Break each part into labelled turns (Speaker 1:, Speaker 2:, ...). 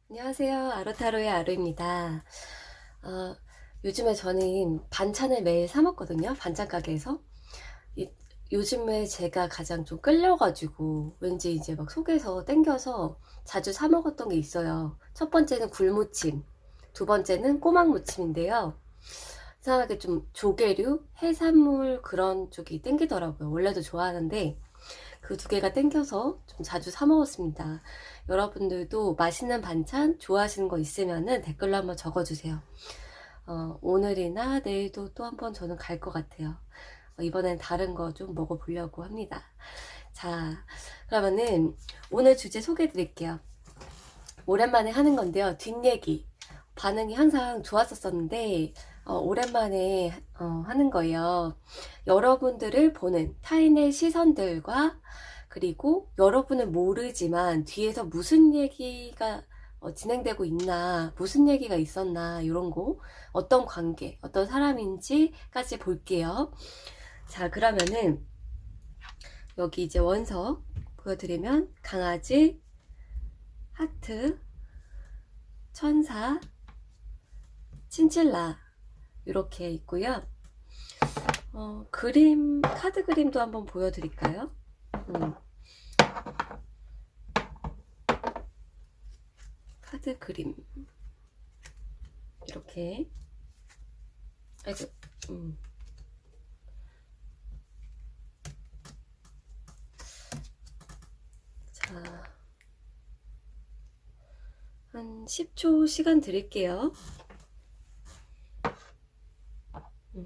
Speaker 1: 안녕하세요. 아로타로의 아로입니다. 어, 요즘에 저는 반찬을 매일 사 먹거든요. 반찬 가게에서. 이- 요즘에 제가 가장 좀 끌려가지고 왠지 이제 막 속에서 땡겨서 자주 사 먹었던 게 있어요. 첫 번째는 굴무침, 두 번째는 꼬막무침인데요. 이상하게 좀 조개류, 해산물 그런 쪽이 땡기더라고요. 원래도 좋아하는데 그 두 개가 땡겨서 좀 자주 사 먹었습니다. 여러분들도 맛있는 반찬 좋아하시는 거 있으면은 댓글로 한번 적어주세요. 오늘이나 내일도 또 한번 저는 갈 것 같아요. 이번엔 다른 거 좀 먹어보려고 합니다. 자, 그러면은 오늘 주제 소개해 드릴게요. 오랜만에 하는 건데요. 뒷얘기. 반응이 항상 좋았었는데, 오랜만에 하는 거예요. 여러분들을 보는 타인의 시선들과 그리고 여러분은 모르지만 뒤에서 무슨 얘기가 진행되고 있나, 무슨 얘기가 있었나, 이런 거, 어떤 관계, 어떤 사람인지까지 볼게요. 자, 그러면은 여기 이제 원서 보여드리면 강아지, 하트, 천사, 친칠라 이렇게 있고요. 그림, 카드 그림도 한번 보여드릴까요? 카드 그림 이렇게. 아이고, 자, 한 10초 시간 드릴게요. 음.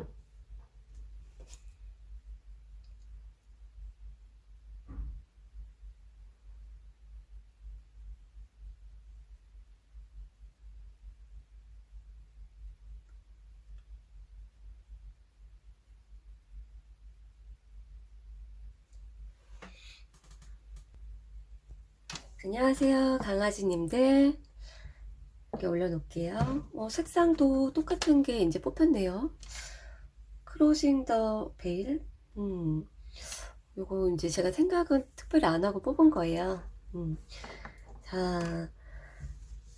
Speaker 1: 안녕하세요, 강아지님들. 이렇게 올려놓을게요. 색상도 똑같은 게 이제 뽑혔네요. 크로싱 더 베일. 요거 이제 제가 생각은 특별히 안 하고 뽑은 거예요. 자,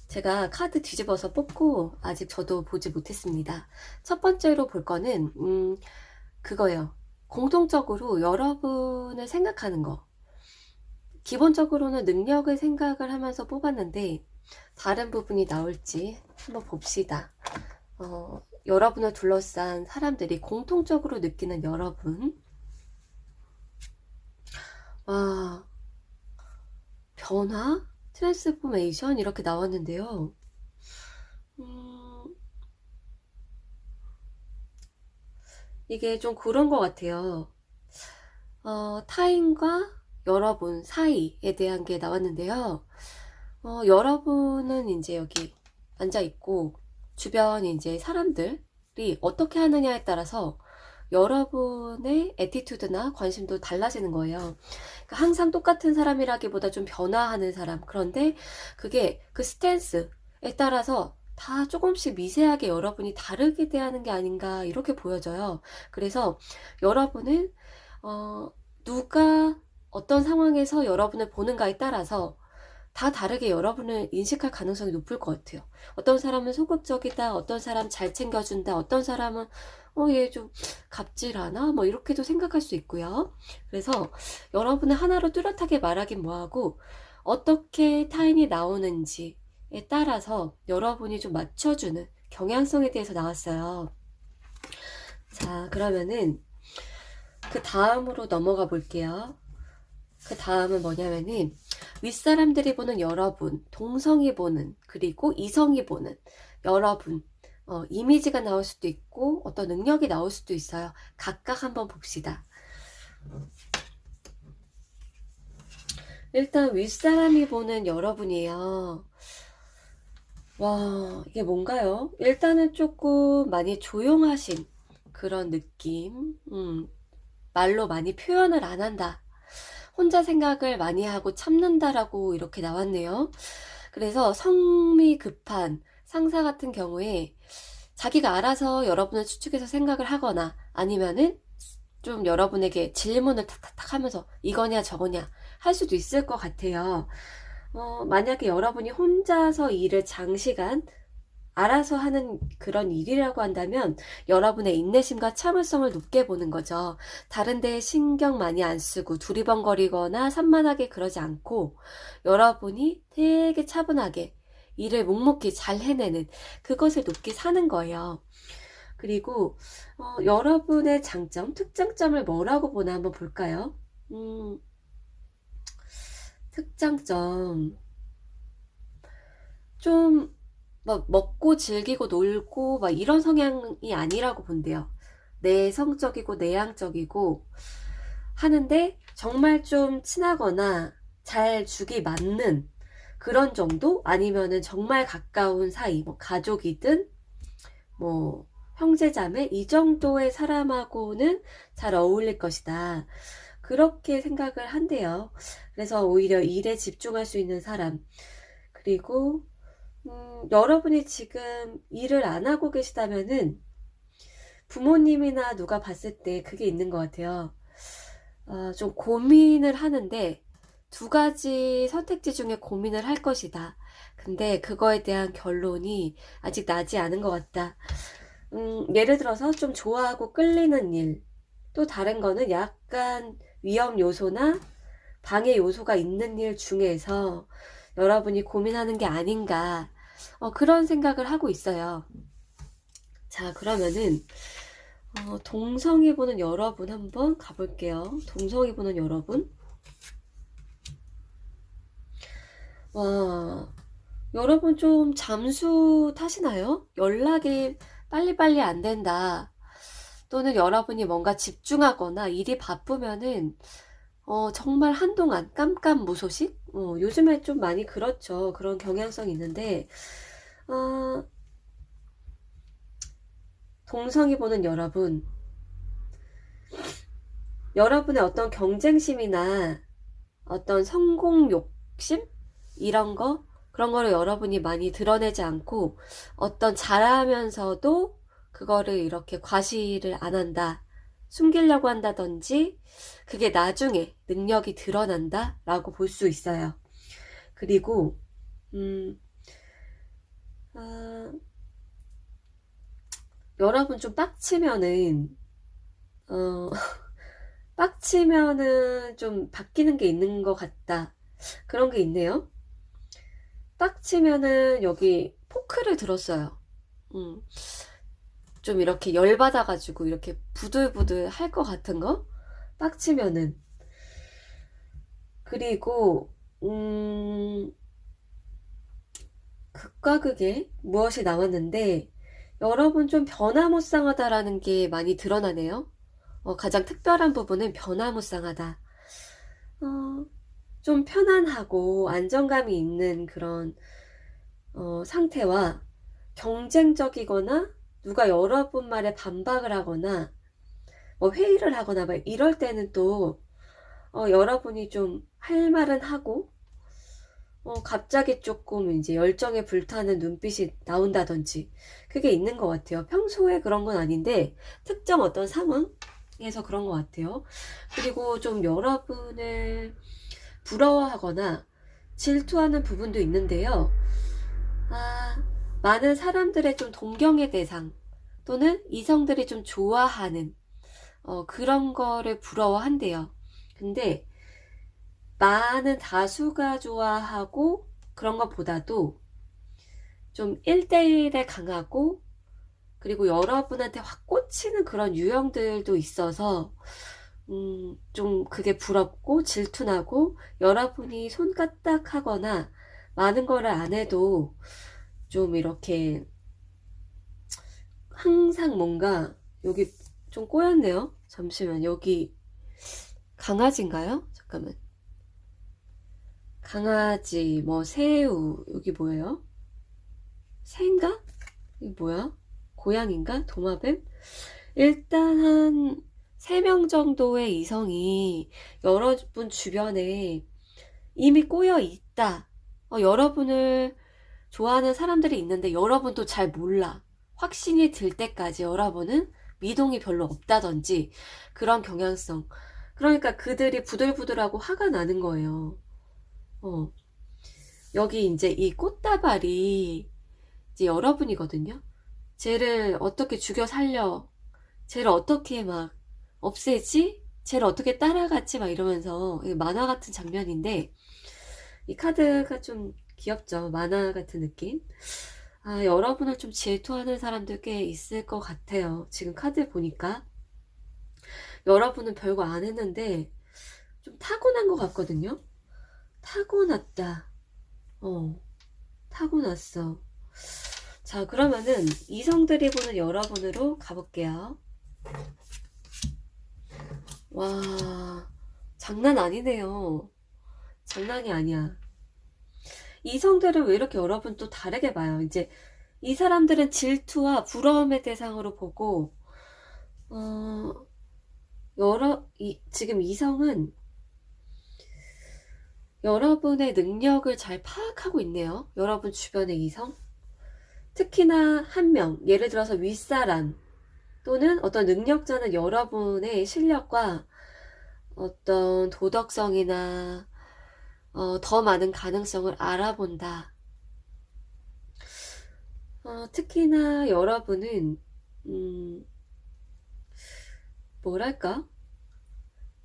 Speaker 1: 제가 카드 뒤집어서 뽑고 아직 저도 보지 못했습니다. 첫 번째로 볼 거는 그거예요. 공통적으로 여러분을 생각하는 거. 기본적으로는 능력을 생각을 하면서 뽑았는데 다른 부분이 나올지 한번 봅시다. 여러분을 둘러싼 사람들이 공통적으로 느끼는 여러분. 아, 변화? 트랜스포메이션? 이렇게 나왔는데요. 음, 이게 좀 그런 것 같아요. 타인과 여러분 사이에 대한 게 나왔는데요. 여러분은 이제 여기 앉아 있고, 주변 이제 사람들이 어떻게 하느냐에 따라서 여러분의 애티튜드나 관심도 달라지는 거예요. 그러니까 항상 똑같은 사람이라기보다 좀 변화하는 사람. 그런데 그게 그 스탠스에 따라서 다 조금씩 미세하게 여러분이 다르게 대하는 게 아닌가 이렇게 보여져요. 그래서 여러분은 어, 누가 어떤 상황에서 여러분을 보는가에 따라서 다 다르게 여러분을 인식할 가능성이 높을 것 같아요. 어떤 사람은 소극적이다, 어떤 사람 잘 챙겨준다, 어떤 사람은 얘 좀 갑질하나? 뭐 이렇게도 생각할 수 있고요. 그래서 여러분을 하나로 뚜렷하게 말하긴 뭐하고 어떻게 타인이 나오는지에 따라서 여러분이 좀 맞춰주는 경향성에 대해서 나왔어요. 자, 그러면은 그 다음으로 넘어가 볼게요. 그 다음은 뭐냐면은 윗사람들이 보는 여러분, 동성이 보는, 그리고 이성이 보는 여러분, 이미지가 나올 수도 있고 어떤 능력이 나올 수도 있어요. 각각 한번 봅시다. 일단 윗사람이 보는 여러분이에요. 와, 이게 뭔가요? 일단은 조금 많이 조용하신 그런 느낌. 말로 많이 표현을 안 한다. 혼자 생각을 많이 하고 참는다라고 이렇게 나왔네요. 그래서 성미 급한 상사 같은 경우에 자기가 알아서 여러분을 추측해서 생각을 하거나 아니면은 좀 여러분에게 질문을 탁탁탁 하면서 이거냐 저거냐 할 수도 있을 것 같아요. 만약에 여러분이 혼자서 일을 장시간 알아서 하는 그런 일이라고 한다면 여러분의 인내심과 참을성을 높게 보는 거죠. 다른 데에 신경 많이 안 쓰고 두리번거리거나 산만하게 그러지 않고 여러분이 되게 차분하게 일을 묵묵히 잘 해내는 그것을 높게 사는 거예요. 그리고 여러분의 장점, 특장점을 뭐라고 보나 한번 볼까요? 특장점 좀 막 먹고 즐기고 놀고 막 이런 성향이 아니라고 본대요. 내성적이고 내향적이고 하는데 정말 좀 친하거나 잘 죽이 맞는 그런 정도? 아니면은 정말 가까운 사이, 뭐 가족이든 뭐 형제자매 이 정도의 사람하고는 잘 어울릴 것이다. 그렇게 생각을 한대요. 그래서 오히려 일에 집중할 수 있는 사람. 그리고 여러분이 지금 일을 안 하고 계시다면은 부모님이나 누가 봤을 때 그게 있는 것 같아요. 좀 고민을 하는데 두 가지 선택지 중에 고민을 할 것이다. 근데 그거에 대한 결론이 아직 나지 않은 것 같다. 예를 들어서 좀 좋아하고 끌리는 일, 또 다른 거는 약간 위험 요소나 방해 요소가 있는 일 중에서 여러분이 고민하는 게 아닌가, 그런 생각을 하고 있어요. 자, 그러면은 동성애 보는 여러분 한번 가볼게요. 동성애 보는 여러분. 와, 여러분 좀 잠수 타시나요? 연락이 빨리빨리 안 된다. 또는 여러분이 뭔가 집중하거나 일이 바쁘면은 정말 한동안 깜깜무소식? 요즘에 좀 많이 그렇죠. 그런 경향성이 있는데 동성이 보는 여러분, 여러분의 어떤 경쟁심이나 어떤 성공 욕심? 이런 거? 그런 거를 여러분이 많이 드러내지 않고 어떤 잘하면서도 그거를 이렇게 과시를 안 한다. 숨기려고 한다든지 그게 나중에 능력이 드러난다 라고 볼 수 있어요. 그리고 여러분 좀 빡치면은 빡치면은 좀 바뀌는 게 있는 것 같다. 그런 게 있네요. 빡치면은 여기 포크를 들었어요. 좀 이렇게 열받아가지고 이렇게 부들부들 할 것 같은 거? 빡치면은. 그리고, 극과 극에 무엇이 남았는데, 여러분 좀 변화무쌍하다라는 게 많이 드러나네요. 가장 특별한 부분은 변화무쌍하다. 좀 편안하고 안정감이 있는 그런 상태와 경쟁적이거나 누가 여러분 말에 반박을 하거나 뭐 회의를 하거나 막 이럴 때는 또 여러분이 좀 할 말은 하고 갑자기 조금 이제 열정에 불타는 눈빛이 나온다든지 그게 있는 것 같아요. 평소에 그런 건 아닌데 특정 어떤 상황에서 그런 것 같아요. 그리고 좀 여러분을 부러워하거나 질투하는 부분도 있는데요. 많은 사람들의 좀 동경의 대상 또는 이성들이 좀 좋아하는 그런 거를 부러워한대요. 근데 많은 다수가 좋아하고 그런 것보다도 좀 1대1에 강하고 그리고 여러분한테 확 꽂히는 그런 유형들도 있어서 좀 그게 부럽고 질투나고 여러분이 손 까딱하거나 많은 거를 안 해도 좀 이렇게 항상 뭔가 여기 좀 꼬였네요. 잠시만, 여기 강아지인가요? 잠깐만. 강아지, 뭐 새우, 여기 뭐예요? 새인가? 이게 뭐야? 고양인가? 도마뱀? 일단 한 3명 정도의 이성이 여러분 주변에 이미 꼬여 있다. 여러분을 좋아하는 사람들이 있는데 여러분도 잘 몰라. 확신이 들 때까지 여러분은 미동이 별로 없다든지 그런 경향성. 그러니까 그들이 부들부들하고 화가 나는 거예요. 어. 여기 이제 이 꽃다발이 이제 여러분이거든요. 쟤를 어떻게 죽여 살려, 쟤를 어떻게 막 없애지, 쟤를 어떻게 따라가지, 막 이러면서 만화 같은 장면인데, 이 카드가 좀 귀엽죠. 만화 같은 느낌. 아, 여러분을 좀 질투하는 사람들 꽤 있을 것 같아요. 지금 카드 보니까 여러분은 별거 안 했는데 좀 타고난 것 같거든요. 타고났다. 어, 타고났어. 자, 그러면은 이성들이 보는 여러분으로 가볼게요. 와, 장난 아니네요. 장난이 아니야. 이성들은 왜 이렇게 여러분 또 다르게 봐요? 이제 이 사람들은 질투와 부러움의 대상으로 보고, 어, 지금 이성은 여러분의 능력을 잘 파악하고 있네요. 여러분 주변의 이성. 특히나 한 명, 예를 들어서 윗사람 또는 어떤 능력자는 여러분의 실력과 어떤 도덕성이나 더 많은 가능성을 알아본다. 특히나 여러분은 뭐랄까?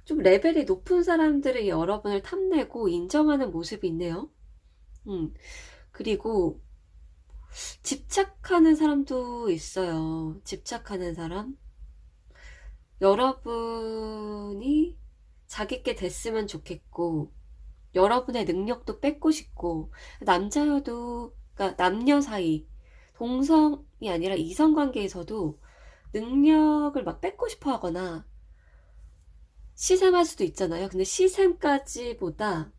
Speaker 1: 좀 레벨이 높은 사람들이 여러분을 탐내고 인정하는 모습이 있네요. 그리고 집착하는 사람도 있어요. 집착하는 사람. 여러분이 자기께 됐으면 좋겠고, 여러분의 능력도 뺏고 싶고, 남자여도, 그러니까 남녀 사이, 동성이 아니라 이성 관계에서도 능력을 막 뺏고 싶어 하거나, 시샘할 수도 있잖아요. 근데 시샘까지보다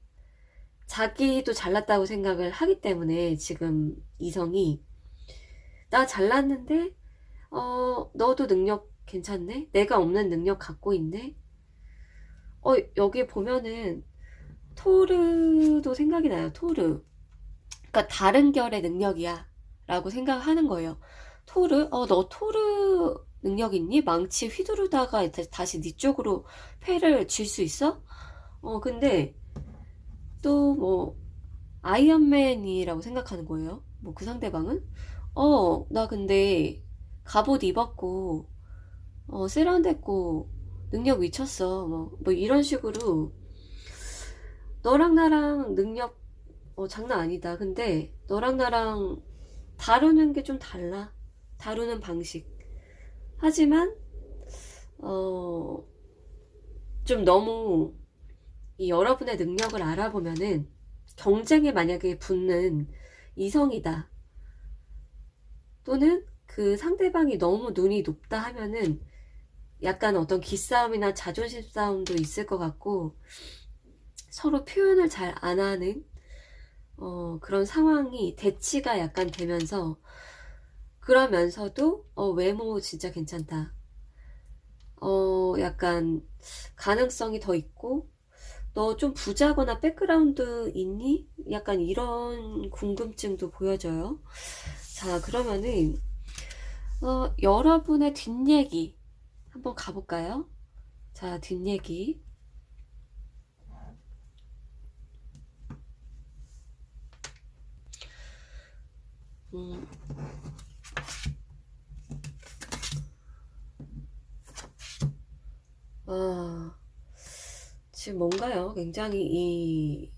Speaker 1: 자기도 잘났다고 생각을 하기 때문에 지금 이성이 나 잘났는데 너도 능력 괜찮네? 내가 없는 능력 갖고 있네? 여기 보면은 토르도 생각이 나요. 토르. 그러니까 다른 결의 능력이야 라고 생각하는 거예요. 토르? 너 토르 능력 있니? 망치 휘두르다가 다시 네 쪽으로 패를 쥘 수 있어? 근데 또 뭐 아이언맨이라고 생각하는 거예요. 뭐 그 상대방은 나 근데 갑옷 입었고 세련됐고 능력 미쳤어. 뭐 이런 식으로 너랑 나랑 능력 장난 아니다. 근데 너랑 나랑 다루는 게 좀 달라. 다루는 방식. 하지만 좀 너무 이 여러분의 능력을 알아보면은 경쟁에 만약에 붙는 이성이다. 또는 그 상대방이 너무 눈이 높다 하면은 약간 어떤 기싸움이나 자존심 싸움도 있을 것 같고 서로 표현을 잘 안 하는 그런 상황이 대치가 약간 되면서 그러면서도 외모 진짜 괜찮다. 약간 가능성이 더 있고 너 좀 부자거나 백그라운드 있니? 약간 이런 궁금증도 보여져요. 자, 그러면은 여러분의 뒷얘기 한번 가볼까요? 자, 뒷얘기. 음, 지금 뭔가요? 굉장히 이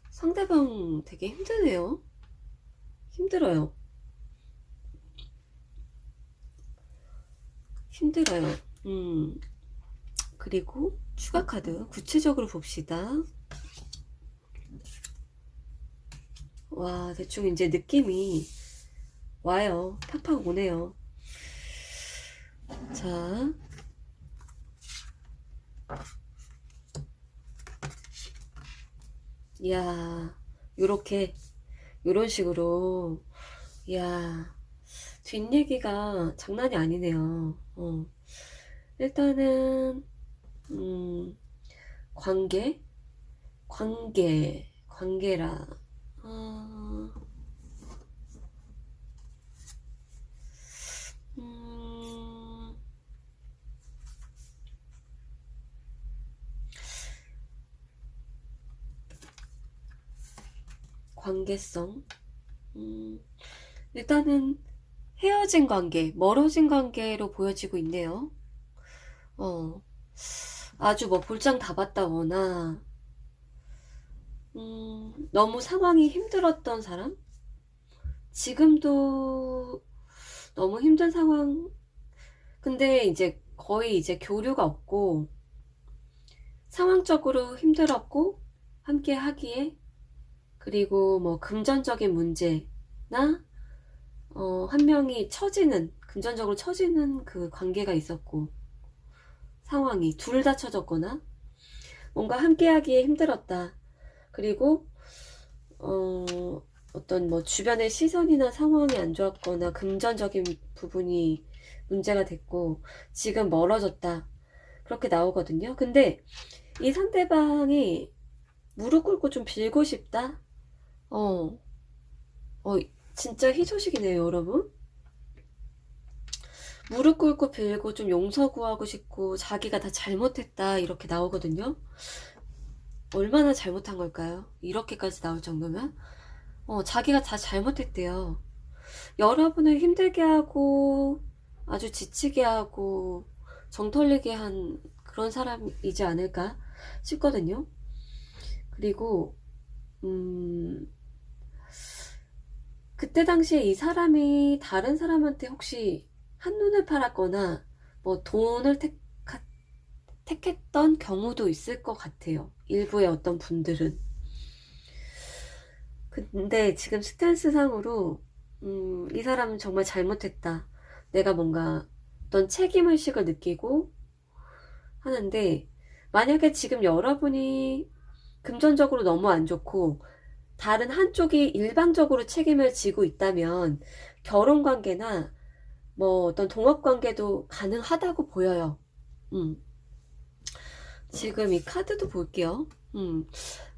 Speaker 1: 상대방 되게 힘드네요. 힘들어요. 힘들어요. 그리고 추가 카드 구체적으로 봅시다. 와, 대충 이제 느낌이 와요. 팍팍 오네요. 자, 이야, 요렇게 요런 식으로 이야, 뒷얘기가 장난이 아니네요. 일단은 관계 관계라 어, 음, 관계성. 일단은 헤어진 관계, 멀어진 관계로 보여지고 있네요. 아주 뭐 볼장 다 봤다거나, 너무 상황이 힘들었던 사람? 지금도 너무 힘든 상황, 근데 이제 거의 이제 교류가 없고, 상황적으로 힘들었고, 함께 하기에, 그리고 뭐 금전적인 문제나, 한 명이 금전적으로 처지는 그 관계가 있었고, 상황이 둘 다 처졌거나, 뭔가 함께 하기에 힘들었다. 그리고, 어떤 뭐 주변의 시선이나 상황이 안 좋았거나, 금전적인 부분이 문제가 됐고, 지금 멀어졌다. 그렇게 나오거든요. 근데 이 상대방이 무릎 꿇고 좀 빌고 싶다? 어, 진짜 희소식이네요, 여러분. 무릎 꿇고 빌고 좀 용서 구하고 싶고 자기가 다 잘못했다 이렇게 나오거든요. 얼마나 잘못한 걸까요? 이렇게까지 나올 정도면 자기가 다 잘못했대요. 여러분을 힘들게 하고 아주 지치게 하고 정 털리게 한 그런 사람이지 않을까 싶거든요. 그리고 그때 당시에 이 사람이 다른 사람한테 혹시 한눈을 팔았거나 뭐 돈을 택했던 경우도 있을 것 같아요. 일부의 어떤 분들은. 근데 지금 스탠스 상으로 이 사람은 정말 잘못했다. 내가 뭔가 어떤 책임의식을 느끼고 하는데, 만약에 지금 여러분이 금전적으로 너무 안 좋고 다른 한쪽이 일방적으로 책임을 지고 있다면 결혼관계나 뭐 어떤 동업관계도 가능하다고 보여요. 지금 이 카드도 볼게요.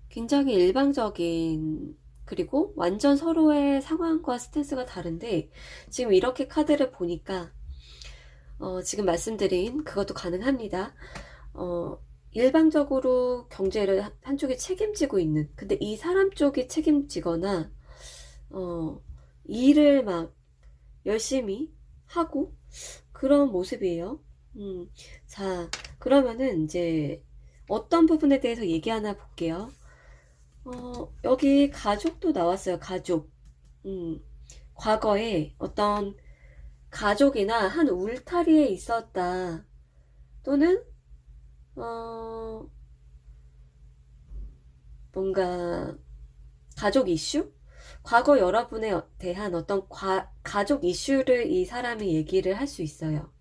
Speaker 1: 굉장히 일방적인, 그리고 완전 서로의 상황과 스탠스가 다른데, 지금 이렇게 카드를 보니까 지금 말씀드린 그것도 가능합니다. 일방적으로 경제를 한쪽이 책임지고 있는, 근데 이 사람 쪽이 책임지거나 일을 막 열심히 하고 그런 모습이에요. 자, 그러면은 이제 어떤 부분에 대해서 얘기 하나 볼게요. 여기 가족도 나왔어요. 가족. 과거에 어떤 가족이나 한 울타리에 있었다. 또는 뭔가 가족 이슈? 과거 여러분에 대한 어떤 가족 이슈를 이 사람이 얘기를 할 수 있어요.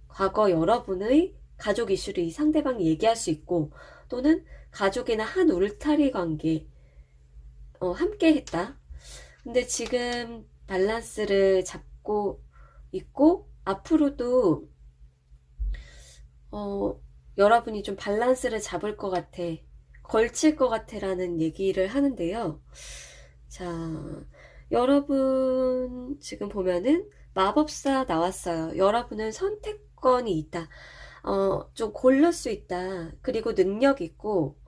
Speaker 1: 과거 여러분의 가족 이슈를 이 상대방이 얘기할 수 있고, 또는 가족이나 한 울타리 관계 함께 했다. 근데 지금 밸런스를 잡고 있고, 앞으로도 여러분이 좀 밸런스를 잡을 것 같아, 걸칠 것 같아 라는 얘기를 하는데요. 자, 여러분 지금 보면은 마법사 나왔어요. 여러분은 선택권이 있다. 좀 고를 수 있다. 그리고 능력 있고,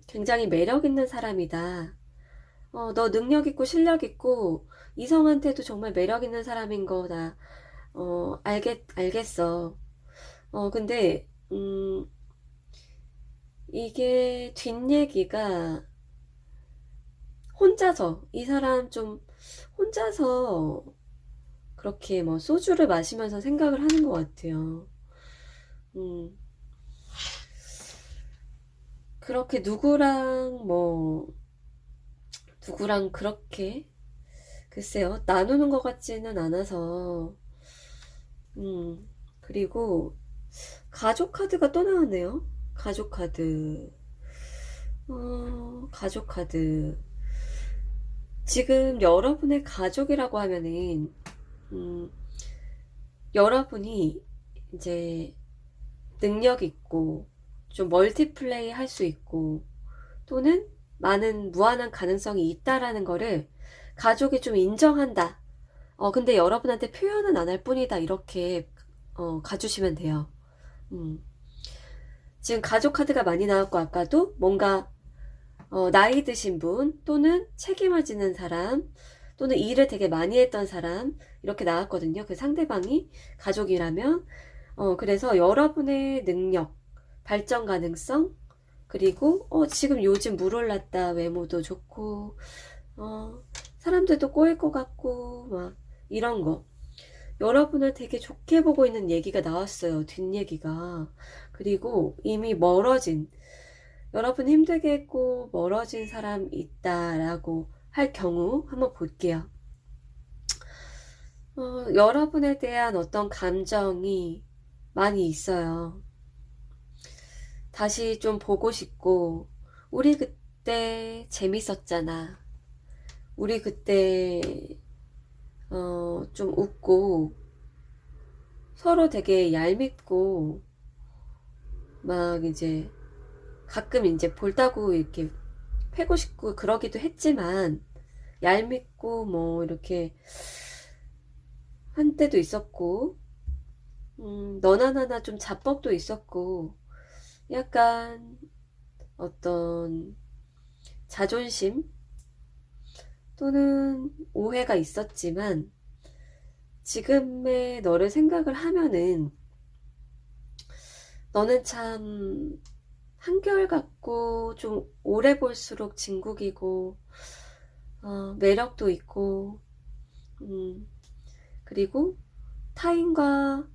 Speaker 1: 굉장히 매력 있는 사람이다. 너 능력 있고 실력 있고 이성한테도 정말 매력 있는 사람인 거다. 알겠어. 근데 이게 뒷얘기가 혼자서, 이 사람 좀 혼자서 그렇게 뭐 소주를 마시면서 생각을 하는 것 같아요. 그렇게 누구랑 그렇게 글쎄요, 나누는 것 같지는 않아서. 그리고 가족 카드가 또 나왔네요. 가족 카드. 가족 카드. 지금 여러분의 가족이라고 하면은 여러분이 이제 능력 있고 좀 멀티플레이 할 수 있고, 또는 많은 무한한 가능성이 있다라는 거를 가족이 좀 인정한다. 근데 여러분한테 표현은 안 할 뿐이다. 이렇게 가주시면 돼요. 지금 가족 카드가 많이 나왔고, 아까도 뭔가 나이 드신 분 또는 책임을 지는 사람 또는 일을 되게 많이 했던 사람 이렇게 나왔거든요. 그 상대방이 가족이라면 그래서 여러분의 능력, 발전 가능성 그리고 지금 요즘 물 올랐다 외모도 좋고 사람들도 꼬일 것 같고 막 이런 거 여러분을 되게 좋게 보고 있는 얘기가 나왔어요. 뒷얘기가. 그리고 이미 멀어진 여러분 힘들게 했고 멀어진 사람 있다라고 할 경우 한번 볼게요. 여러분에 대한 어떤 감정이 많이 있어요. 다시 좀 보고 싶고 우리 그때 재밌었잖아. 우리 그때 좀 웃고 서로 되게 얄밉고 막 이제 가끔 이제 볼따구 이렇게 패고 싶고 그러기도 했지만 얄밉고 뭐 이렇게 한 때도 있었고 너나 나나 좀 자뻑도 있었고 약간 어떤 자존심 또는 오해가 있었지만 지금의 너를 생각을 하면은 너는 참 한결같고 좀 오래 볼수록 진국이고 매력도 있고 그리고 타인과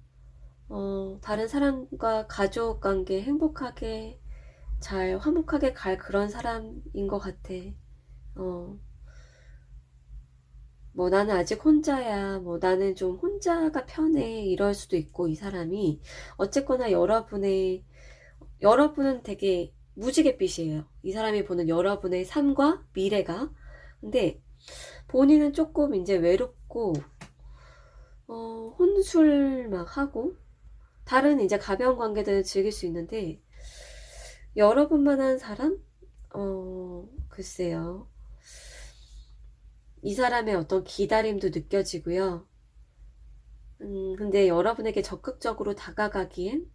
Speaker 1: 다른 사람과 가족 관계 행복하게 잘 화목하게 갈 그런 사람인 것 같아. 뭐 나는 아직 혼자야, 뭐 나는 좀 혼자가 편해 이럴 수도 있고 이 사람이 어쨌거나 여러분은 되게 무지갯빛이에요. 이 사람이 보는 여러분의 삶과 미래가. 근데 본인은 조금 이제 외롭고 혼술 막 하고 다른 이제 가벼운 관계들을 즐길 수 있는데 여러분만한 사람? 글쎄요. 이 사람의 어떤 기다림도 느껴지고요. 근데 여러분에게 적극적으로 다가가기엔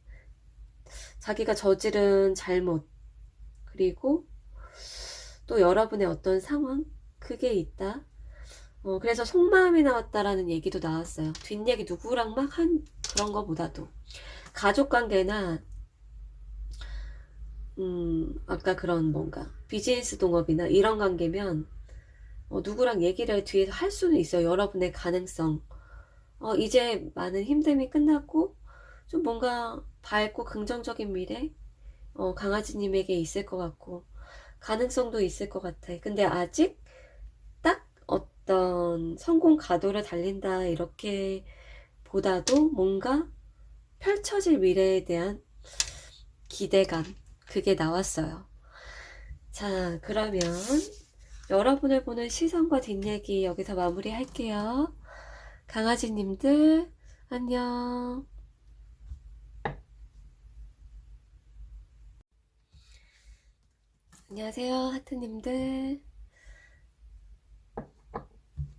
Speaker 1: 자기가 저지른 잘못 그리고 또 여러분의 어떤 상황 그게 있다. 그래서 속마음이 나왔다라는 얘기도 나왔어요. 뒷얘기 누구랑 막 한 그런 거보다도 가족관계나 아까 그런 뭔가 비즈니스 동업이나 이런 관계면 누구랑 얘기를 뒤에서 할 수는 있어요. 여러분의 가능성 이제 많은 힘듦이 끝났고 좀 뭔가 밝고 긍정적인 미래 강아지님에게 있을 것 같고 가능성도 있을 것 같아. 근데 아직 딱 어떤 성공 가도를 달린다 이렇게 보다도 뭔가 펼쳐질 미래에 대한 기대감 그게 나왔어요. 자, 그러면 여러분을 보는 시선과 뒷얘기 여기서 마무리 할게요. 강아지님들 안녕. 안녕하세요 하트님들.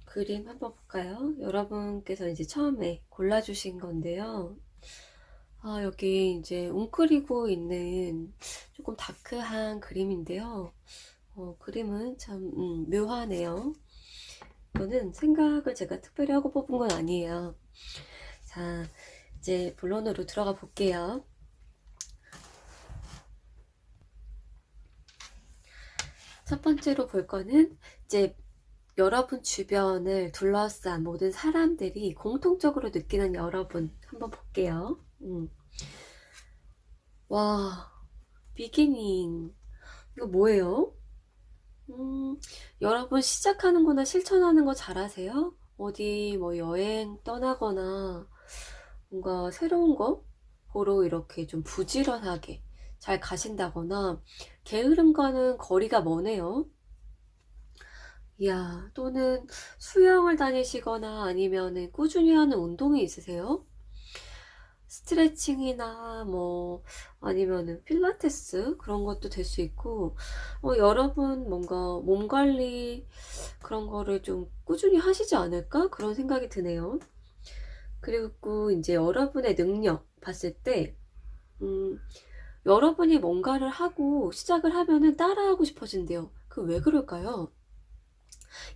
Speaker 1: 그림 한번 볼까요? 여러분께서 이제 처음에 골라주신 건데요. 여기 이제 웅크리고 있는 조금 다크한 그림인데요. 그림은 참 묘하네요. 이거는 생각을 제가 특별히 하고 뽑은 건 아니에요. 자, 이제 본론으로 들어가 볼게요. 첫 번째로 볼 거는 이제 여러분 주변을 둘러싼 모든 사람들이 공통적으로 느끼는 여러분 한번 볼게요. 와, 비기닝 이거 뭐예요? 여러분 시작하는 거나 실천하는 거 잘하세요? 어디 뭐 여행 떠나거나 뭔가 새로운 거 보러 이렇게 좀 부지런하게 잘 가신다거나 게으름과는 거리가 머네요. 이야, 또는 수영을 다니시거나 아니면은 꾸준히 하는 운동이 있으세요? 스트레칭이나 뭐 아니면은 필라테스 그런 것도 될 수 있고 여러분 뭔가 몸 관리 그런 거를 좀 꾸준히 하시지 않을까 그런 생각이 드네요. 그리고 이제 여러분의 능력 봤을 때 여러분이 뭔가를 하고 시작을 하면은 따라하고 싶어진대요. 그 왜 그럴까요?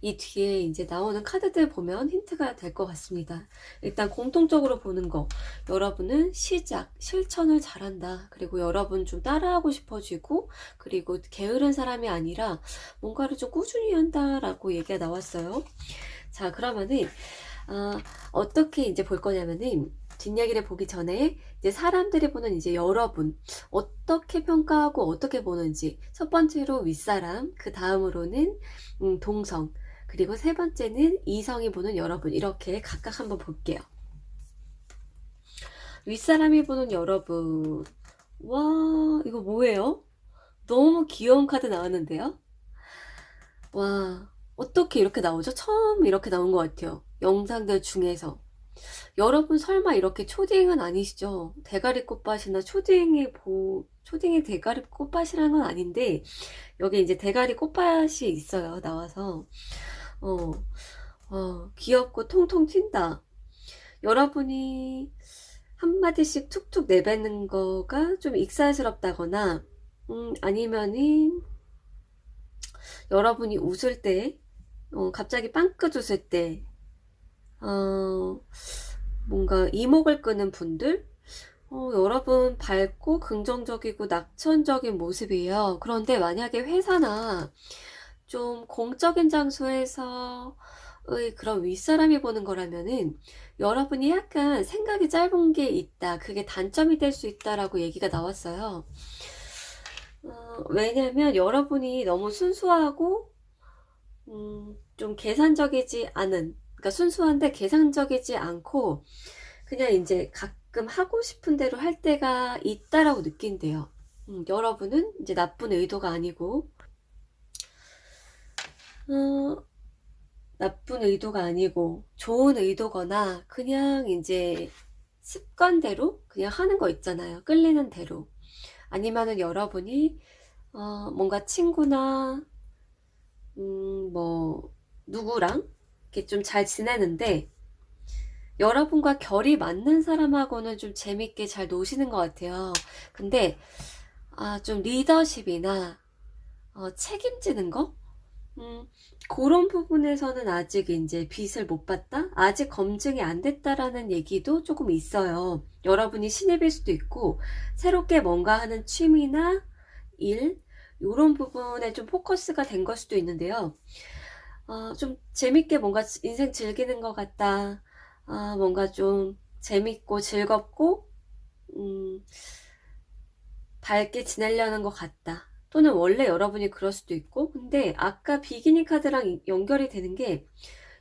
Speaker 1: 이 뒤에 이제 나오는 카드들 보면 힌트가 될 것 같습니다. 일단 공통적으로 보는 거, 여러분은 시작, 실천을 잘한다. 그리고 여러분 좀 따라하고 싶어지고, 그리고 게으른 사람이 아니라 뭔가를 좀 꾸준히 한다라고 얘기가 나왔어요. 자, 그러면은 어떻게 이제 볼 거냐면은, 뒷이야기를 보기 전에 이제 사람들이 보는 이제 여러분 어떻게 평가하고 어떻게 보는지, 첫 번째로 윗사람, 그 다음으로는 동성, 그리고 세 번째는 이성이 보는 여러분, 이렇게 각각 한번 볼게요. 윗사람이 보는 여러분, 와, 이거 뭐예요? 너무 귀여운 카드 나왔는데요. 와, 어떻게 이렇게 나오죠? 처음 이렇게 나온 것 같아요, 영상들 중에서. 여러분 설마 이렇게 초딩은 아니시죠? 대가리 꽃밭이나 초딩이 대가리 꽃밭이라는 건 아닌데, 여기 이제 대가리 꽃밭이 있어요, 나와서. 어, 귀엽고 통통 튄다. 여러분이 한마디씩 툭툭 내뱉는 거가 좀 익살스럽다거나, 아니면은 여러분이 웃을 때, 갑자기 빵긋 웃을 때, 뭔가 이목을 끄는 분들, 여러분 밝고 긍정적이고 낙천적인 모습이에요. 그런데 만약에 회사나 좀 공적인 장소에서의 그런 윗사람이 보는 거라면은, 여러분이 약간 생각이 짧은 게 있다, 그게 단점이 될 수 있다라고 얘기가 나왔어요. 왜냐면 여러분이 너무 순수하고 좀 계산적이지 않은, 그러니까 순수한데 계산적이지 않고 그냥 이제 가끔 하고 싶은 대로 할 때가 있다라고 느낀대요. 여러분은 이제 나쁜 의도가 아니고, 나쁜 의도가 아니고 좋은 의도거나 그냥 이제 습관대로 그냥 하는 거 있잖아요, 끌리는 대로. 아니면은 여러분이 뭔가 친구나 뭐 누구랑 이렇게 좀 잘 지내는데, 여러분과 결이 맞는 사람하고는 좀 재밌게 잘 노시는 것 같아요. 근데 좀 리더십이나 책임지는 거? 그런 부분에서는 아직 이제 빚을 못 봤다? 아직 검증이 안 됐다라는 얘기도 조금 있어요. 여러분이 신입일 수도 있고, 새롭게 뭔가 하는 취미나 일, 이런 부분에 좀 포커스가 된 걸 수도 있는데요. 좀 재밌게 뭔가 인생 즐기는 것 같다. 뭔가 좀 재밌고 즐겁고, 밝게 지내려는 것 같다. 또는 원래 여러분이 그럴 수도 있고, 근데 아까 비기니 카드랑 연결이 되는 게,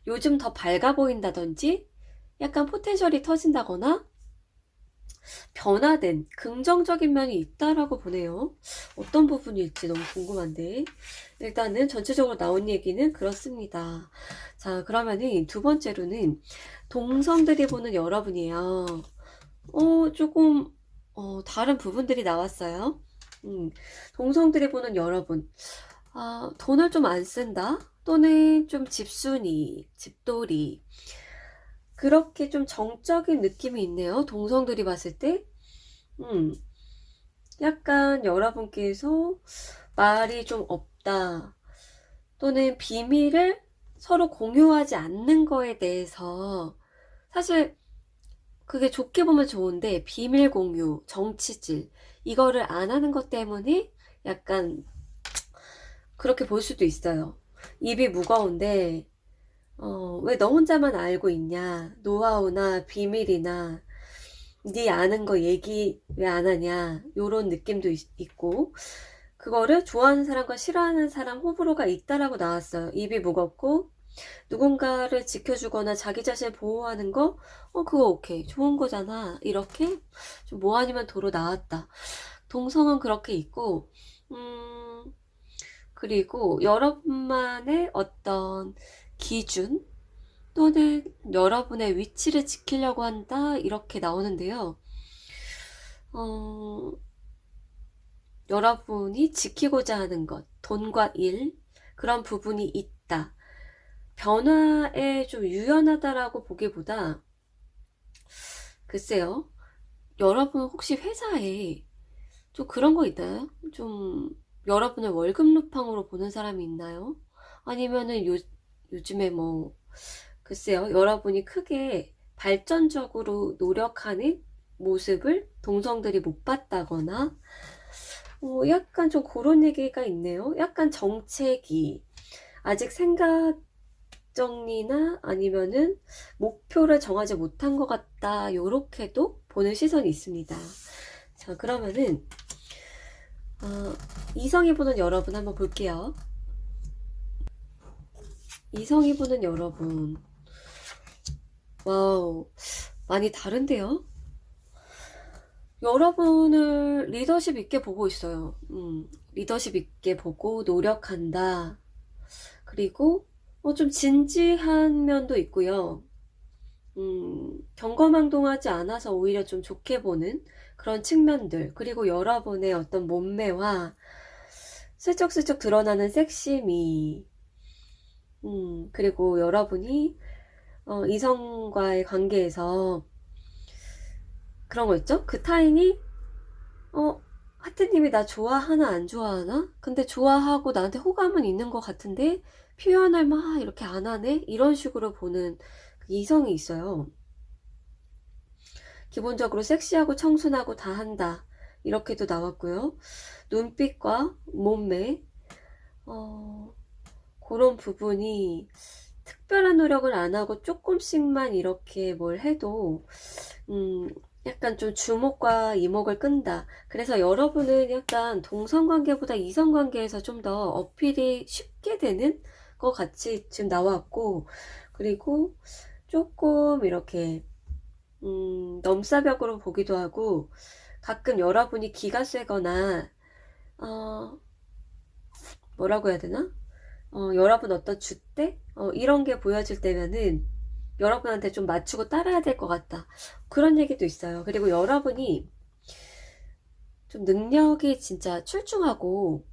Speaker 1: 요즘 더 밝아 보인다든지, 약간 포텐셜이 터진다거나, 변화된 긍정적인 면이 있다라고 보네요. 어떤 부분일지 너무 궁금한데, 일단은 전체적으로 나온 얘기는 그렇습니다. 자, 그러면은 두 번째로는 동성들이 보는 여러분이에요. 조금 다른 부분들이 나왔어요. 동성들이 보는 여러분, 돈을 좀 안 쓴다, 또는 좀 집순이, 집돌이, 그렇게 좀 정적인 느낌이 있네요, 동성들이 봤을 때. 약간 여러분께서 말이 좀 없다, 또는 비밀을 서로 공유하지 않는 거에 대해서, 사실 그게 좋게 보면 좋은데, 비밀 공유, 정치질, 이거를 안 하는 것 때문에 약간 그렇게 볼 수도 있어요. 입이 무거운데, 왜 너 혼자만 알고 있냐, 노하우나 비밀이나 네 아는 거 얘기 왜 안 하냐, 요런 느낌도 있고, 그거를 좋아하는 사람과 싫어하는 사람 호불호가 있다라고 나왔어요. 입이 무겁고 누군가를 지켜주거나 자기 자신을 보호하는 거, 그거 오케이, 좋은 거잖아, 이렇게 좀 뭐 아니면 도로 나왔다. 동성은 그렇게 있고, 그리고 여러분만의 어떤 기준, 또는 여러분의 위치를 지키려고 한다, 이렇게 나오는데요. 여러분이 지키고자 하는 것, 돈과 일, 그런 부분이 있다. 변화에 좀 유연하다라고 보기보다, 글쎄요, 여러분 혹시 회사에 좀 그런 거 있나요? 좀 여러분을 월급 루팡으로 보는 사람이 있나요? 아니면은 요즘에 뭐 글쎄요, 여러분이 크게 발전적으로 노력하는 모습을 동성들이 못 봤다거나 약간 좀 그런 얘기가 있네요. 약간 정체기, 아직 생각 정리나 아니면은 목표를 정하지 못한 것 같다, 요렇게도 보는 시선이 있습니다. 자, 그러면은 이성이 보는 여러분 한번 볼게요. 이성이 보는 여러분, 와우, 많이 다른데요? 여러분을 리더십 있게 보고 있어요. 리더십 있게 보고 노력한다. 그리고 좀 진지한 면도 있고요. 경거망동하지 않아서 오히려 좀 좋게 보는 그런 측면들, 그리고 여러분의 어떤 몸매와 슬쩍슬쩍 드러나는 섹시미, 그리고 여러분이 이성과의 관계에서 그런 거 있죠? 그 타인이 하트님이 나 좋아하나 안 좋아하나? 근데 좋아하고 나한테 호감은 있는 것 같은데 표현을 막 이렇게 안 하네? 이런 식으로 보는 그 이성이 있어요. 기본적으로 섹시하고 청순하고 다 한다, 이렇게도 나왔고요. 눈빛과 몸매, 그런 부분이 특별한 노력을 안 하고 조금씩만 이렇게 뭘 해도 약간 좀 주목과 이목을 끈다. 그래서 여러분은 약간 동성관계보다 이성관계에서 좀 더 어필이 쉽게 되는 것 같이 지금 나왔고, 그리고 조금 이렇게 넘사벽으로 보기도 하고, 가끔 여러분이 기가 세거나 뭐라고 해야 되나? 여러분 어떤 줏대? 이런 게 보여질 때면은 여러분한테 좀 맞추고 따라야 될 것 같다, 그런 얘기도 있어요. 그리고 여러분이 좀 능력이 진짜 출중하고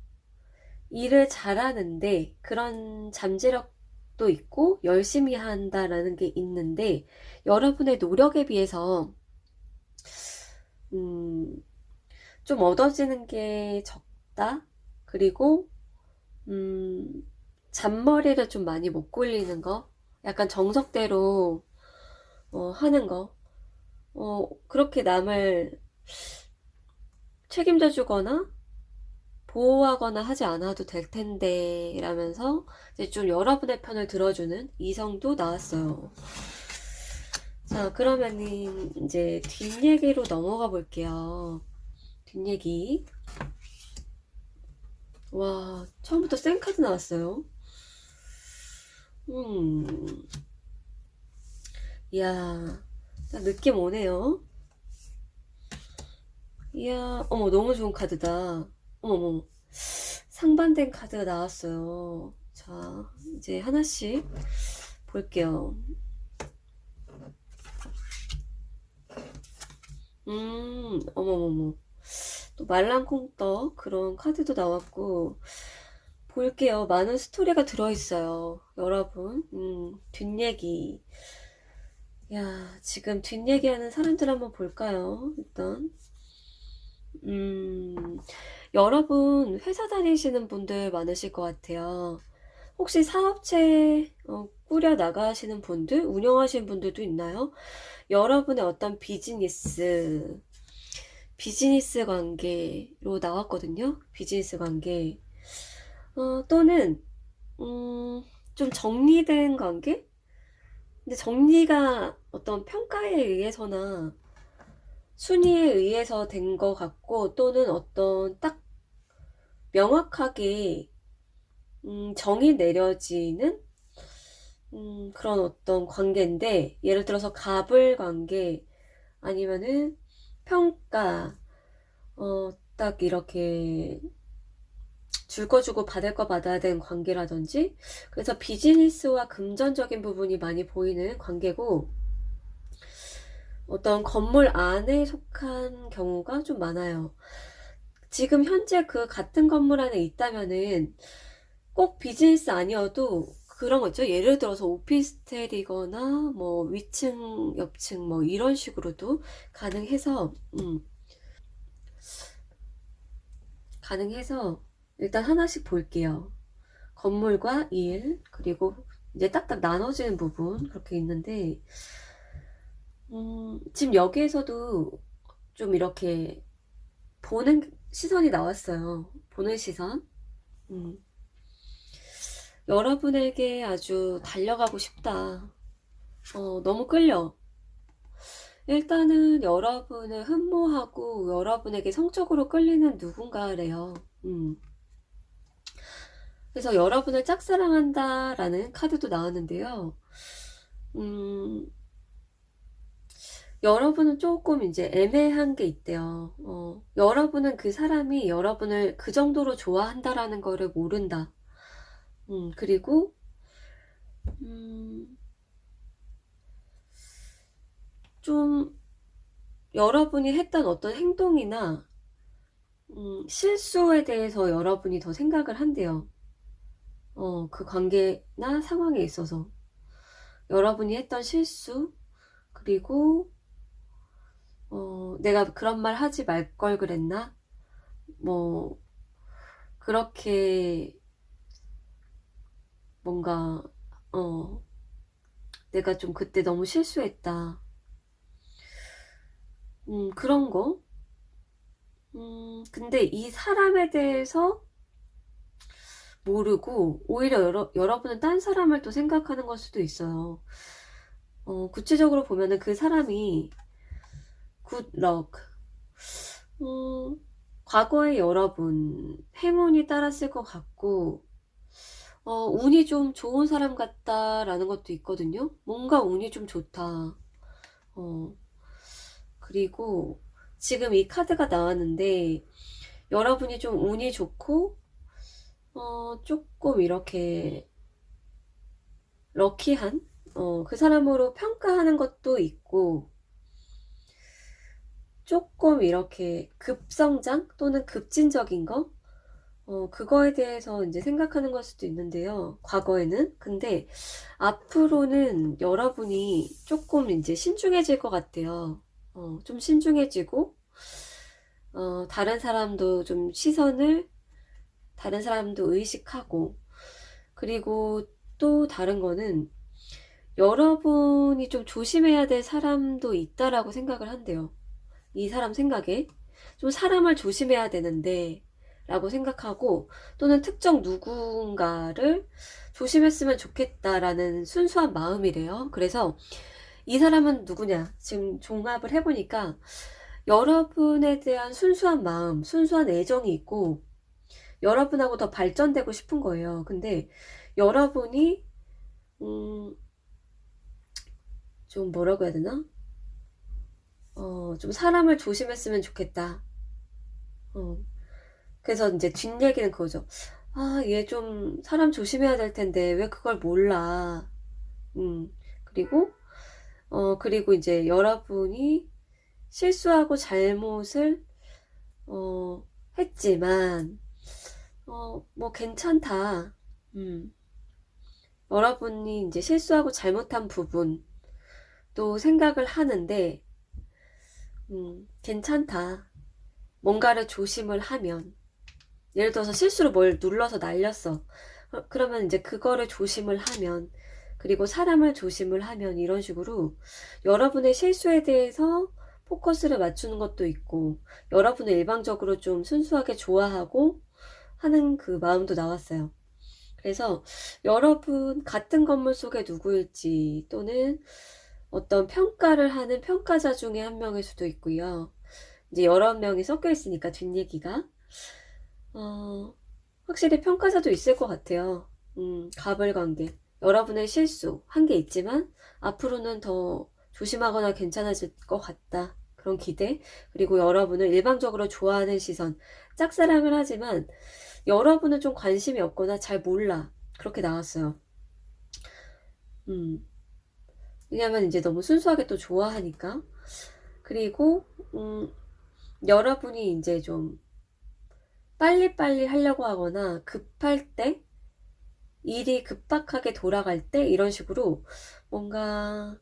Speaker 1: 일을 잘하는데 그런 잠재력도 있고 열심히 한다라는 게 있는데, 여러분의 노력에 비해서 좀 얻어지는 게 적다. 그리고 잔머리를 좀 많이 못 굴리는 거, 약간 정석대로 하는 거, 그렇게 남을 책임져 주거나 보호하거나 하지 않아도 될 텐데 라면서 이제 좀 여러분의 편을 들어주는 이성도 나왔어요. 자, 그러면은 이제 뒷얘기로 넘어가 볼게요. 뒷얘기. 와, 처음부터 생카드 나왔어요. 이야, 딱 느낌 오네요. 이야, 어머, 너무 좋은 카드다. 어머, 상반된 카드가 나왔어요. 자, 이제 하나씩 볼게요. 어머머머. 또 말랑콩떡 그런 카드도 나왔고, 볼게요. 많은 스토리가 들어있어요, 여러분. 뒷얘기. 야, 지금 뒷얘기하는 사람들 한번 볼까요? 일단 여러분 회사 다니시는 분들 많으실 것 같아요. 혹시 사업체 꾸려 나가시는 분들, 운영하시는 분들도 있나요? 여러분의 어떤 비즈니스 관계로 나왔거든요. 비즈니스 관계. 또는 좀 정리된 관계? 근데 정리가 어떤 평가에 의해서나 순위에 의해서 된 것 같고, 또는 어떤 딱 명확하게 정이 내려지는 그런 어떤 관계인데, 예를 들어서 갑을 관계, 아니면은 평가, 딱 이렇게 줄 거 주고 받을 거 받아야 되는 관계라든지, 그래서 비즈니스와 금전적인 부분이 많이 보이는 관계고, 어떤 건물 안에 속한 경우가 좀 많아요. 지금 현재 그 같은 건물 안에 있다면은 꼭 비즈니스 아니어도 그런 거 있죠. 예를 들어서 오피스텔이거나 뭐 위층, 옆층 뭐 이런 식으로도 가능해서 가능해서 일단 하나씩 볼게요. 건물과 일, 그리고 이제 딱딱 나눠지는 부분 그렇게 있는데, 지금 여기에서도 좀 이렇게 보는 시선이 나왔어요. 보는 시선. 음, 여러분에게 아주 달려가고 싶다. 너무 끌려. 일단은 여러분을 흠모하고 여러분에게 성적으로 끌리는 누군가래요. 그래서 여러분을 짝사랑한다 라는 카드도 나왔는데요. 여러분은 조금 이제 애매한 게 있대요. 여러분은 그 사람이 여러분을 그 정도로 좋아한다라는 거를 모른다. 그리고 좀 여러분이 했던 어떤 행동이나 실수에 대해서 여러분이 더 생각을 한대요. 그 관계나 상황에 있어서 여러분이 했던 실수, 그리고 내가 그런 말 하지 말 걸 그랬나? 뭐 그렇게 뭔가 내가 좀 그때 너무 실수했다. 그런 거. 근데 이 사람에 대해서 모르고 오히려 여러분은 딴 사람을 또 생각하는 걸 수도 있어요. 구체적으로 보면은 그 사람이 굿럭, 과거에 여러분 행운이 따랐을 것 같고, 운이 좀 좋은 사람 같다라는 것도 있거든요. 뭔가 운이 좀 좋다. 그리고 지금 이 카드가 나왔는데 여러분이 좀 운이 좋고 조금 이렇게 럭키한 그 사람으로 평가하는 것도 있고, 조금 이렇게 급성장 또는 급진적인 거 그거에 대해서 이제 생각하는 걸 수도 있는데요. 과거에는. 근데 앞으로는 여러분이 조금 이제 신중해질 것 같아요. 좀 신중해지고 다른 사람도 좀 시선을 다른 사람도 의식하고, 그리고 또 다른 거는 여러분이 좀 조심해야 될 사람도 있다라고 생각을 한대요. 이 사람 생각에 좀 사람을 조심해야 되는데 라고 생각하고, 또는 특정 누군가를 조심했으면 좋겠다라는 순수한 마음이래요. 그래서 이 사람은 누구냐, 지금 종합을 해보니까 여러분에 대한 순수한 마음, 순수한 애정이 있고 여러분하고 더 발전되고 싶은 거예요. 근데 여러분이 좀 뭐라고 해야 되나? 좀 사람을 조심했으면 좋겠다. 그래서 이제 뒷얘기는 그거죠. 아, 얘 좀 사람 조심해야 될 텐데 왜 그걸 몰라. 그리고 그리고 이제 여러분이 실수하고 잘못을 했지만 뭐 괜찮다. 여러분이 이제 실수하고 잘못한 부분 또 생각을 하는데 괜찮다. 뭔가를 조심을 하면, 예를 들어서 실수로 뭘 눌러서 날렸어. 그러면 이제 그거를 조심을 하면, 그리고 사람을 조심을 하면, 이런 식으로 여러분의 실수에 대해서 포커스를 맞추는 것도 있고, 여러분을 일방적으로 좀 순수하게 좋아하고 하는 그 마음도 나왔어요. 그래서 여러분 같은 건물 속에 누구일지, 또는 어떤 평가를 하는 평가자 중에 한 명일 수도 있고요. 이제 여러 명이 섞여 있으니까 뒷얘기가 확실히 평가자도 있을 것 같아요. 가불관계, 여러분의 실수 한 게 있지만 앞으로는 더 조심하거나 괜찮아질 것 같다, 그런 기대. 그리고 여러분을 일방적으로 좋아하는 시선, 짝사랑을 하지만 여러분은 좀 관심이 없거나 잘 몰라, 그렇게 나왔어요. 왜냐면 이제 너무 순수하게 또 좋아하니까. 그리고 여러분이 이제 좀 빨리빨리 하려고 하거나 급할 때, 일이 급박하게 돌아갈 때, 이런 식으로 뭔가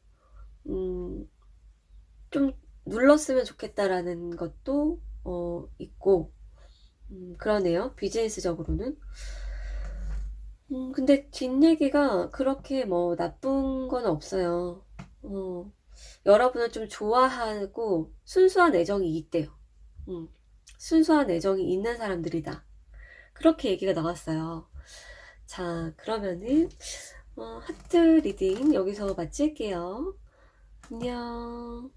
Speaker 1: 좀 눌렀으면 좋겠다라는 것도 있고, 그러네요. 비즈니스적으로는. 근데 뒷얘기가 그렇게 뭐 나쁜 건 없어요. 어, 여러분을 좀 좋아하고 순수한 애정이 있대요. 음, 순수한 애정이 있는 사람들이다. 그렇게 얘기가 나왔어요. 자, 그러면은 하트 리딩 여기서 마칠게요. 안녕.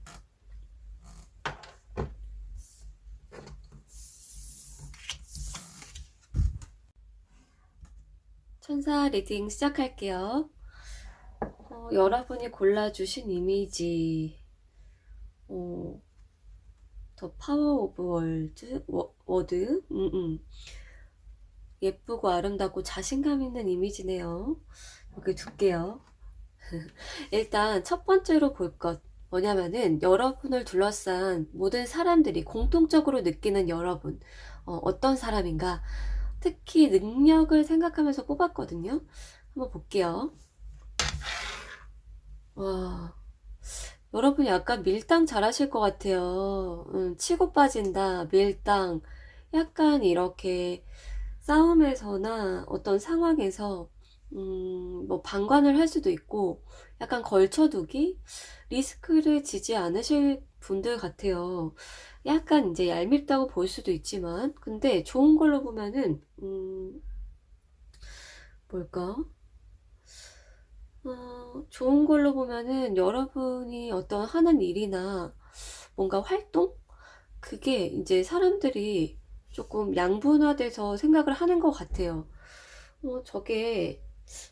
Speaker 1: 천사 리딩 시작할게요. 여러분이 골라주신 이미지, 더 파워 오브 워드, 예쁘고 아름답고 자신감 있는 이미지네요. 여기 둘게요. 일단 첫 번째로 볼 것 뭐냐면은 여러분을 둘러싼 모든 사람들이 공통적으로 느끼는 여러분, 어떤 사람인가, 특히 능력을 생각하면서 뽑았거든요. 한번 볼게요. 와, 여러분 약간 밀당 잘하실 것 같아요. 치고 빠진다, 밀당, 약간 이렇게 싸움에서나 어떤 상황에서 뭐 방관을 할 수도 있고 약간 걸쳐두기, 리스크를 지지 않으실 분들 같아요. 약간 이제 얄밉다고 볼 수도 있지만 근데 좋은 걸로 보면은 뭘까? 좋은 걸로 보면은 여러분이 어떤 하는 일이나 뭔가 활동? 그게 이제 사람들이 조금 양분화돼서 생각을 하는 것 같아요. 저게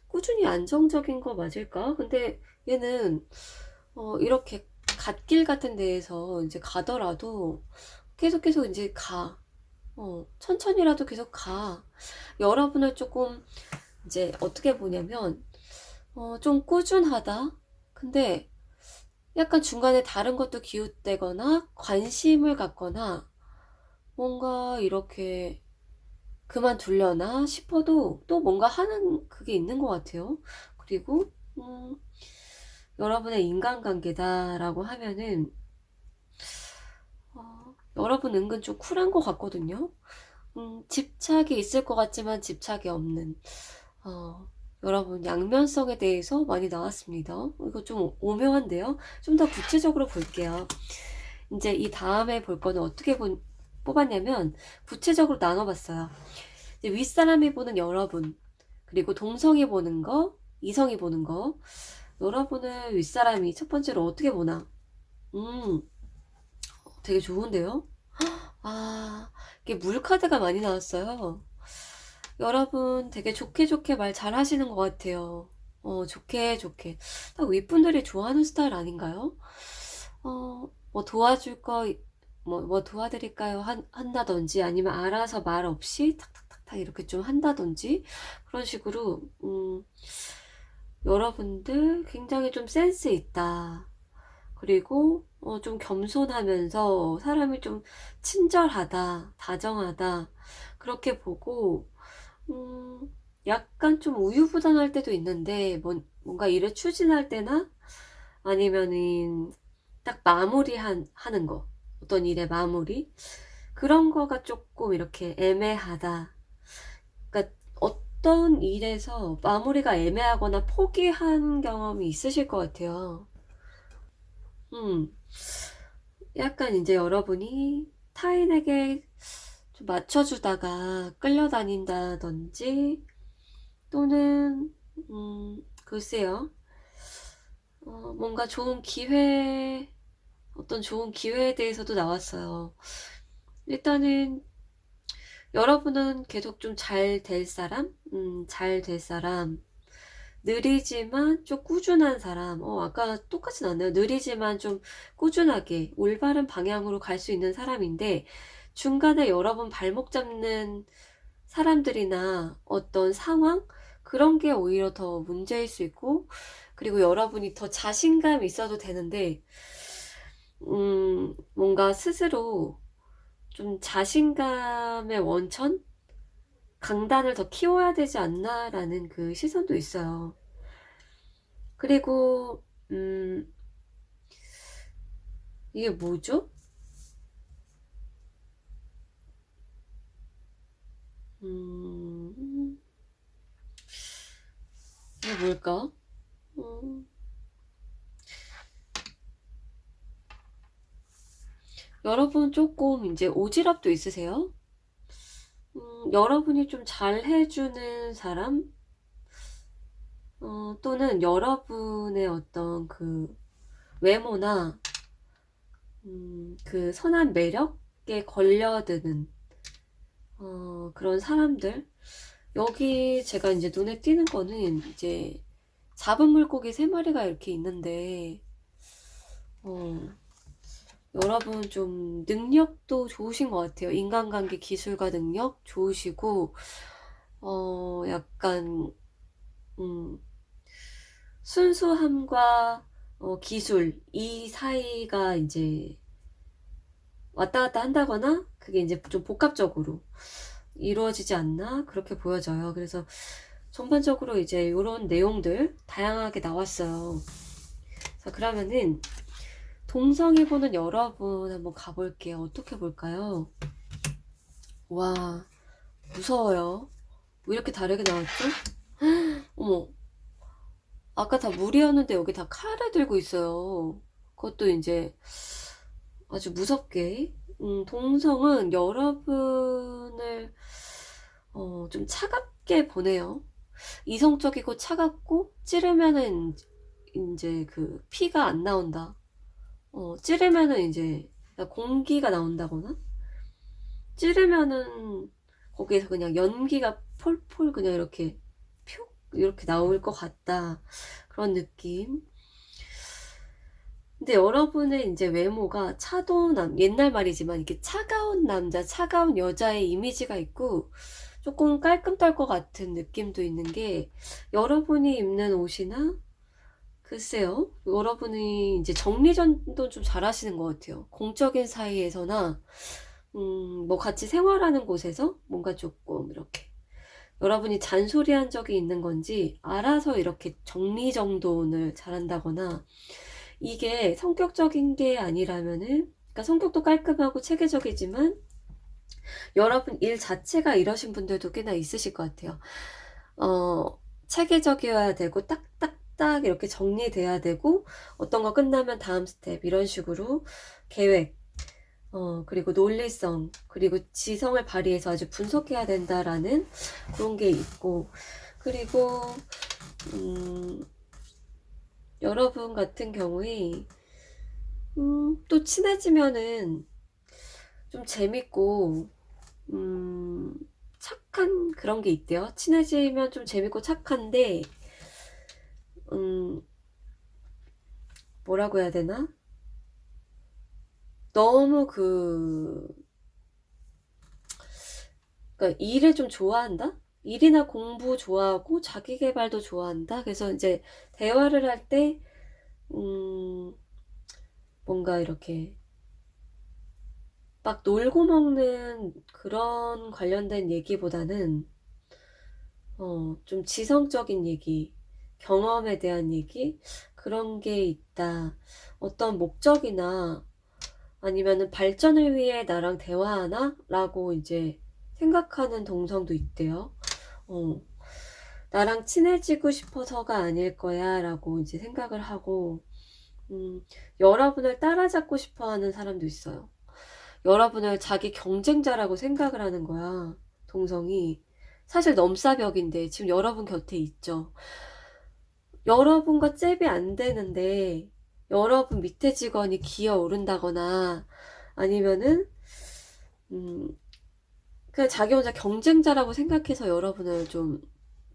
Speaker 1: 꾸준히 안정적인 거 맞을까? 근데 얘는 이렇게 갓길 같은 데에서 이제 가더라도 계속 이제 가. 천천히라도 계속 가. 여러분을 조금 이제 어떻게 보냐면 좀 꾸준하다. 근데 약간 중간에 다른 것도 기웃대거나 관심을 갖거나 뭔가 이렇게 그만두려나 싶어도 또 뭔가 하는 그게 있는 것 같아요. 그리고 여러분의 인간관계다라고 하면은 여러분 은근 좀 쿨한 것 같거든요. 집착이 있을 것 같지만 집착이 없는 여러분 양면성에 대해서 많이 나왔습니다. 이거 좀 오묘한데요. 좀 더 구체적으로 볼게요. 이제 이 다음에 볼 거는 어떻게 뽑았냐면 구체적으로 나눠봤어요. 이제 윗사람이 보는 여러분, 그리고 동성이 보는 거, 이성이 보는 거. 여러분을 윗사람이 첫 번째로 어떻게 보나? 음, 되게 좋은데요? 아, 이게 물카드가 많이 나왔어요. 여러분 되게 좋게 말 잘 하시는 것 같아요. 좋게. 딱 윗분들이 좋아하는 스타일 아닌가요? 뭐 도와줄 거, 뭐 도와드릴까요? 한다든지 아니면 알아서 말 없이 탁탁탁탁 이렇게 좀 한다든지 그런 식으로, 여러분들 굉장히 좀 센스 있다. 그리고 좀 겸손하면서 사람이 좀 친절하다, 다정하다. 그렇게 보고 약간 좀 우유부단할 때도 있는데 뭔가 일을 추진할 때나 아니면은 딱 하는 거, 어떤 일의 마무리 그런 거가 조금 이렇게 애매하다. 그러니까 어떤 일에서 마무리가 애매하거나 포기한 경험이 있으실 것 같아요. 음, 약간 이제 여러분이 타인에게 좀 맞춰주다가 끌려다닌다든지 또는 글쎄요. 뭔가 어떤 좋은 기회에 대해서도 나왔어요. 일단은 여러분은 계속 좀 잘 될 사람, 잘 될 사람, 느리지만 좀 꾸준한 사람, 아까 똑같이 나왔네요. 느리지만 좀 꾸준하게 올바른 방향으로 갈 수 있는 사람인데, 중간에 여러분 발목 잡는 사람들이나 어떤 상황, 그런 게 오히려 더 문제일 수 있고, 그리고 여러분이 더 자신감이 있어도 되는데, 뭔가 스스로 좀 자신감의 원천? 강단을 더 키워야 되지 않나라는 그 시선도 있어요. 그리고, 이게 뭐죠? 이게 뭘까? 음, 여러분 조금 이제 오지랖도 있으세요? 여러분이 좀 잘 해주는 사람? 또는 여러분의 어떤 그 외모나 그 선한 매력에 걸려드는 그런 사람들. 여기 제가 이제 눈에 띄는 거는 이제 잡은 물고기 3마리가 이렇게 있는데 여러분 좀 능력도 좋으신 것 같아요. 인간관계 기술과 능력 좋으시고 약간 순수함과 기술 이 사이가 이제 왔다 갔다 한다거나 그게 이제 좀 복합적으로 이루어지지 않나 그렇게 보여져요. 그래서 전반적으로 이제 이런 내용들 다양하게 나왔어요. 자, 그러면은 동성애 보는 여러분 한번 가볼게요. 어떻게 볼까요? 와, 무서워요. 왜 이렇게 다르게 나왔죠? 어머, 아까 다 물이었는데 여기 다 칼을 들고 있어요. 그것도 이제 아주 무섭게. 동성은 여러분을 좀 차갑게 보내요. 이성적이고 차갑고 찌르면은 이제 그 피가 안 나온다. 찌르면은 이제 공기가 나온다거나 찌르면은 거기에서 그냥 연기가 폴폴 그냥 이렇게 표 이렇게 나올 것 같다. 그런 느낌. 근데 여러분의 이제 외모가 차도남, 옛날 말이지만 이렇게 차가운 남자, 차가운 여자의 이미지가 있고 조금 깔끔 떨 것 같은 느낌도 있는 게 여러분이 입는 옷이나 글쎄요, 여러분이 이제 정리정돈 좀 잘하시는 것 같아요. 공적인 사이에서나 뭐 같이 생활하는 곳에서 뭔가 조금 이렇게 여러분이 잔소리한 적이 있는 건지 알아서 이렇게 정리정돈을 잘한다거나 이게 성격적인 게 아니라면은 그러니까 성격도 깔끔하고 체계적이지만 여러분 일 자체가 이러신 분들도 꽤나 있으실 것 같아요. 체계적이어야 되고 딱딱딱 이렇게 정리돼야 되고 어떤 거 끝나면 다음 스텝 이런 식으로 계획 그리고 논리성 그리고 지성을 발휘해서 아주 분석해야 된다라는 그런 게 있고 그리고 여러분 같은 경우에 또 친해지면은 좀 재밌고 착한 그런 게 있대요. 친해지면 좀 재밌고 착한데 뭐라고 해야 되나? 너무 그러니까 일을 좀 좋아한다? 일이나 공부 좋아하고 자기 개발도 좋아한다. 그래서 이제 대화를 할 때 뭔가 이렇게 막 놀고 먹는 그런 관련된 얘기보다는 좀 지성적인 얘기, 경험에 대한 얘기 그런 게 있다. 어떤 목적이나 아니면은 발전을 위해 나랑 대화하나? 라고 이제 생각하는 동성도 있대요. 나랑 친해지고 싶어서가 아닐 거야 라고 이제 생각을 하고 여러분을 따라잡고 싶어 하는 사람도 있어요. 여러분을 자기 경쟁자라고 생각을 하는 거야. 동성이. 사실 넘사벽인데 지금 여러분 곁에 있죠. 여러분과 잽이 안 되는데 여러분 밑에 직원이 기어오른다거나 아니면은 그냥 자기 혼자 경쟁자라고 생각해서 여러분을 좀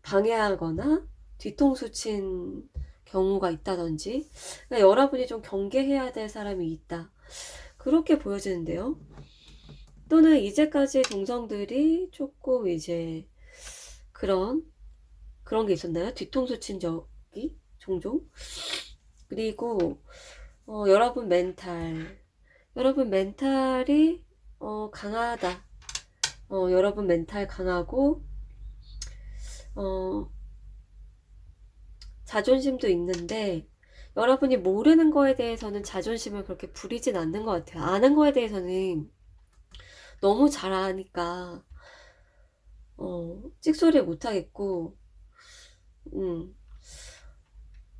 Speaker 1: 방해하거나 뒤통수 친 경우가 있다든지 그러니까 여러분이 좀 경계해야 될 사람이 있다. 그렇게 보여지는데요. 또는 이제까지 동성들이 조금 이제 그런 게 있었나요? 뒤통수 친 적이 종종. 그리고 여러분 멘탈이 강하다. 여러분 멘탈 강하고 자존심도 있는데 여러분이 모르는 거에 대해서는 자존심을 그렇게 부리진 않는 것 같아요. 아는 거에 대해서는 너무 잘 아니까 찍소리 못하겠고, 음,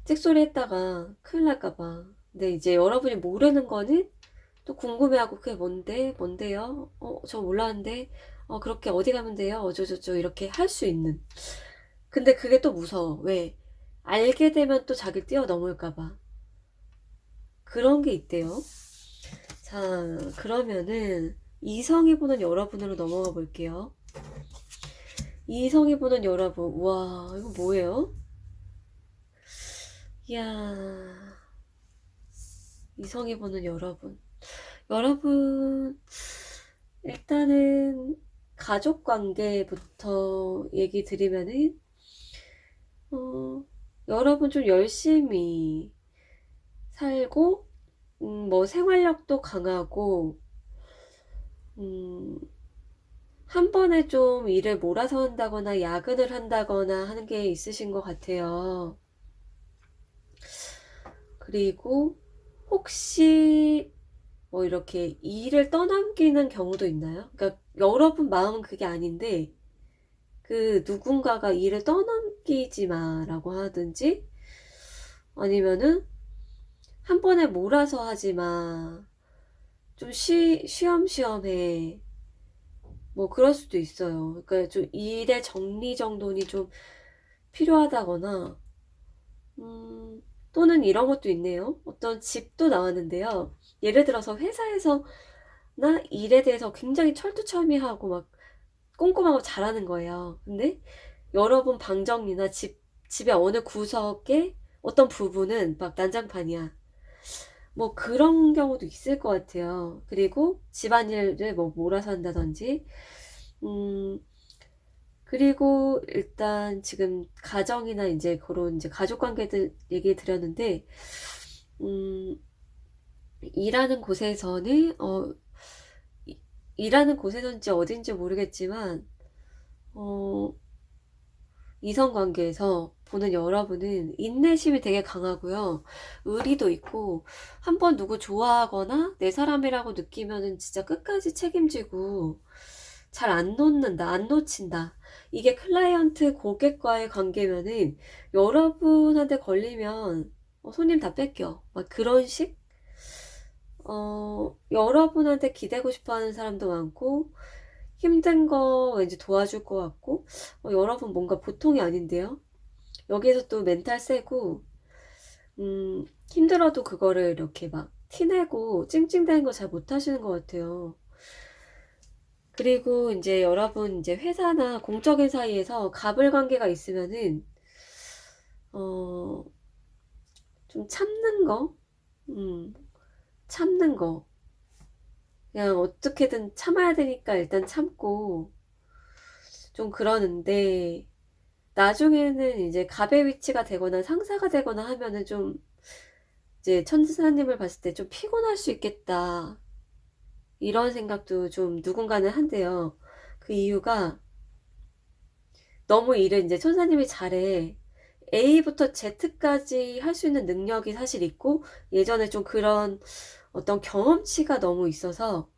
Speaker 1: 찍소리 했다가 큰일 날까봐. 근데 이제 여러분이 모르는 거는 또 궁금해하고 그게 뭔데요? 저 몰랐는데, 그렇게 어디 가면 돼요? 어쩌저쩌 이렇게 할 수 있는. 근데 그게 또 무서워. 왜? 알게 되면 또 자기를 뛰어넘을까봐. 그런 게 있대요. 자, 그러면은 이성이 보는 여러분으로 넘어가 볼게요. 이성이 보는 여러분. 우와, 이거 뭐예요? 이야, 이성이 보는 여러분. 여러분, 일단은 가족 관계부터 얘기 드리면은, 여러분 좀 열심히 살고, 뭐 생활력도 강하고, 한 번에 좀 일을 몰아서 한다거나 야근을 한다거나 하는 게 있으신 것 같아요. 그리고 혹시 뭐 이렇게 일을 떠넘기는 경우도 있나요? 그러니까 여러분 마음은 그게 아닌데 그 누군가가 일을 떠넘기지 마라고 하든지 아니면은 한 번에 몰아서 하지 마. 좀 쉬엄쉬엄 해. 뭐 그럴 수도 있어요. 그러니까 좀 일의 정리정돈이 좀 필요하다거나 또는 이런 것도 있네요. 어떤 집도 나왔는데요. 예를 들어서 회사에서 나 일에 대해서 굉장히 철두철미하고 막 꼼꼼하고 잘하는 거예요. 근데 여러분 방 정리나 집의 어느 구석에 어떤 부분은 막 난장판이야. 뭐 그런 경우도 있을 것 같아요. 그리고 집안일을 뭐 몰아서 한다든지, 음, 그리고 일단 지금 가정이나 이제 그런 이제 가족 관계들 얘기 드렸는데, 음, 일하는 곳에서는, 일하는 곳에서인지 어딘지 모르겠지만, 어, 이성관계에서 보는 여러분은 인내심이 되게 강하고요. 의리도 있고, 한번 누구 좋아하거나 내 사람이라고 느끼면은 진짜 끝까지 책임지고, 잘 안 놓는다, 안 놓친다. 이게 클라이언트 고객과의 관계면은 여러분한테 걸리면 손님 다 뺏겨. 막 그런 식? 여러분한테 기대고 싶어 하는 사람도 많고, 힘든 거 왠지 도와줄 것 같고, 여러분 뭔가 보통이 아닌데요? 여기에서 또 멘탈 세고, 힘들어도 그거를 이렇게 막 티내고 찡찡대는 거 잘 못하시는 것 같아요. 그리고 이제 여러분 이제 회사나 공적인 사이에서 갑을 관계가 있으면은, 어, 좀 참는 거? 음, 참는 거. 그냥 어떻게든 참아야 되니까 일단 참고, 좀 그러는데, 나중에는 이제 갑의 위치가 되거나 상사가 되거나 하면은 좀 이제 천사님을 봤을 때 좀 피곤할 수 있겠다. 이런 생각도 좀 누군가는 한대요. 그 이유가 너무 일을 이제 천사님이 잘해. A부터 Z까지 할 수 있는 능력이 사실 있고 예전에 좀 그런 어떤 경험치가 너무 있어서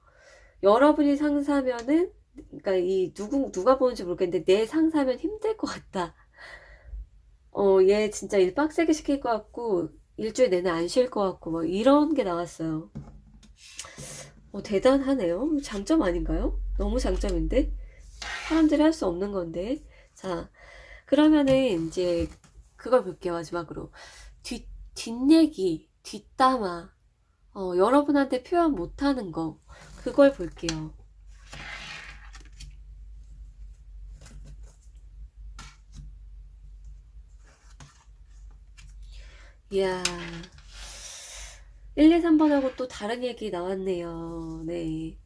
Speaker 1: 여러분이 상사면은 그러니까 이 누가 보는지 모르겠는데 내 상사면 힘들 것 같다. 얘 진짜 일 빡세게 시킬 것 같고 일주일 내내 안 쉴 것 같고 뭐 이런 게 나왔어요. 대단하네요. 장점 아닌가요? 너무 장점인데 사람들이 할 수 없는 건데. 자, 그러면은 이제 그걸 볼게요. 마지막으로 뒷얘기, 뒷담화, 여러분한테 표현 못하는 거 그걸 볼게요. 이야, 1, 2, 3번하고 또 다른 얘기 나왔네요. 네.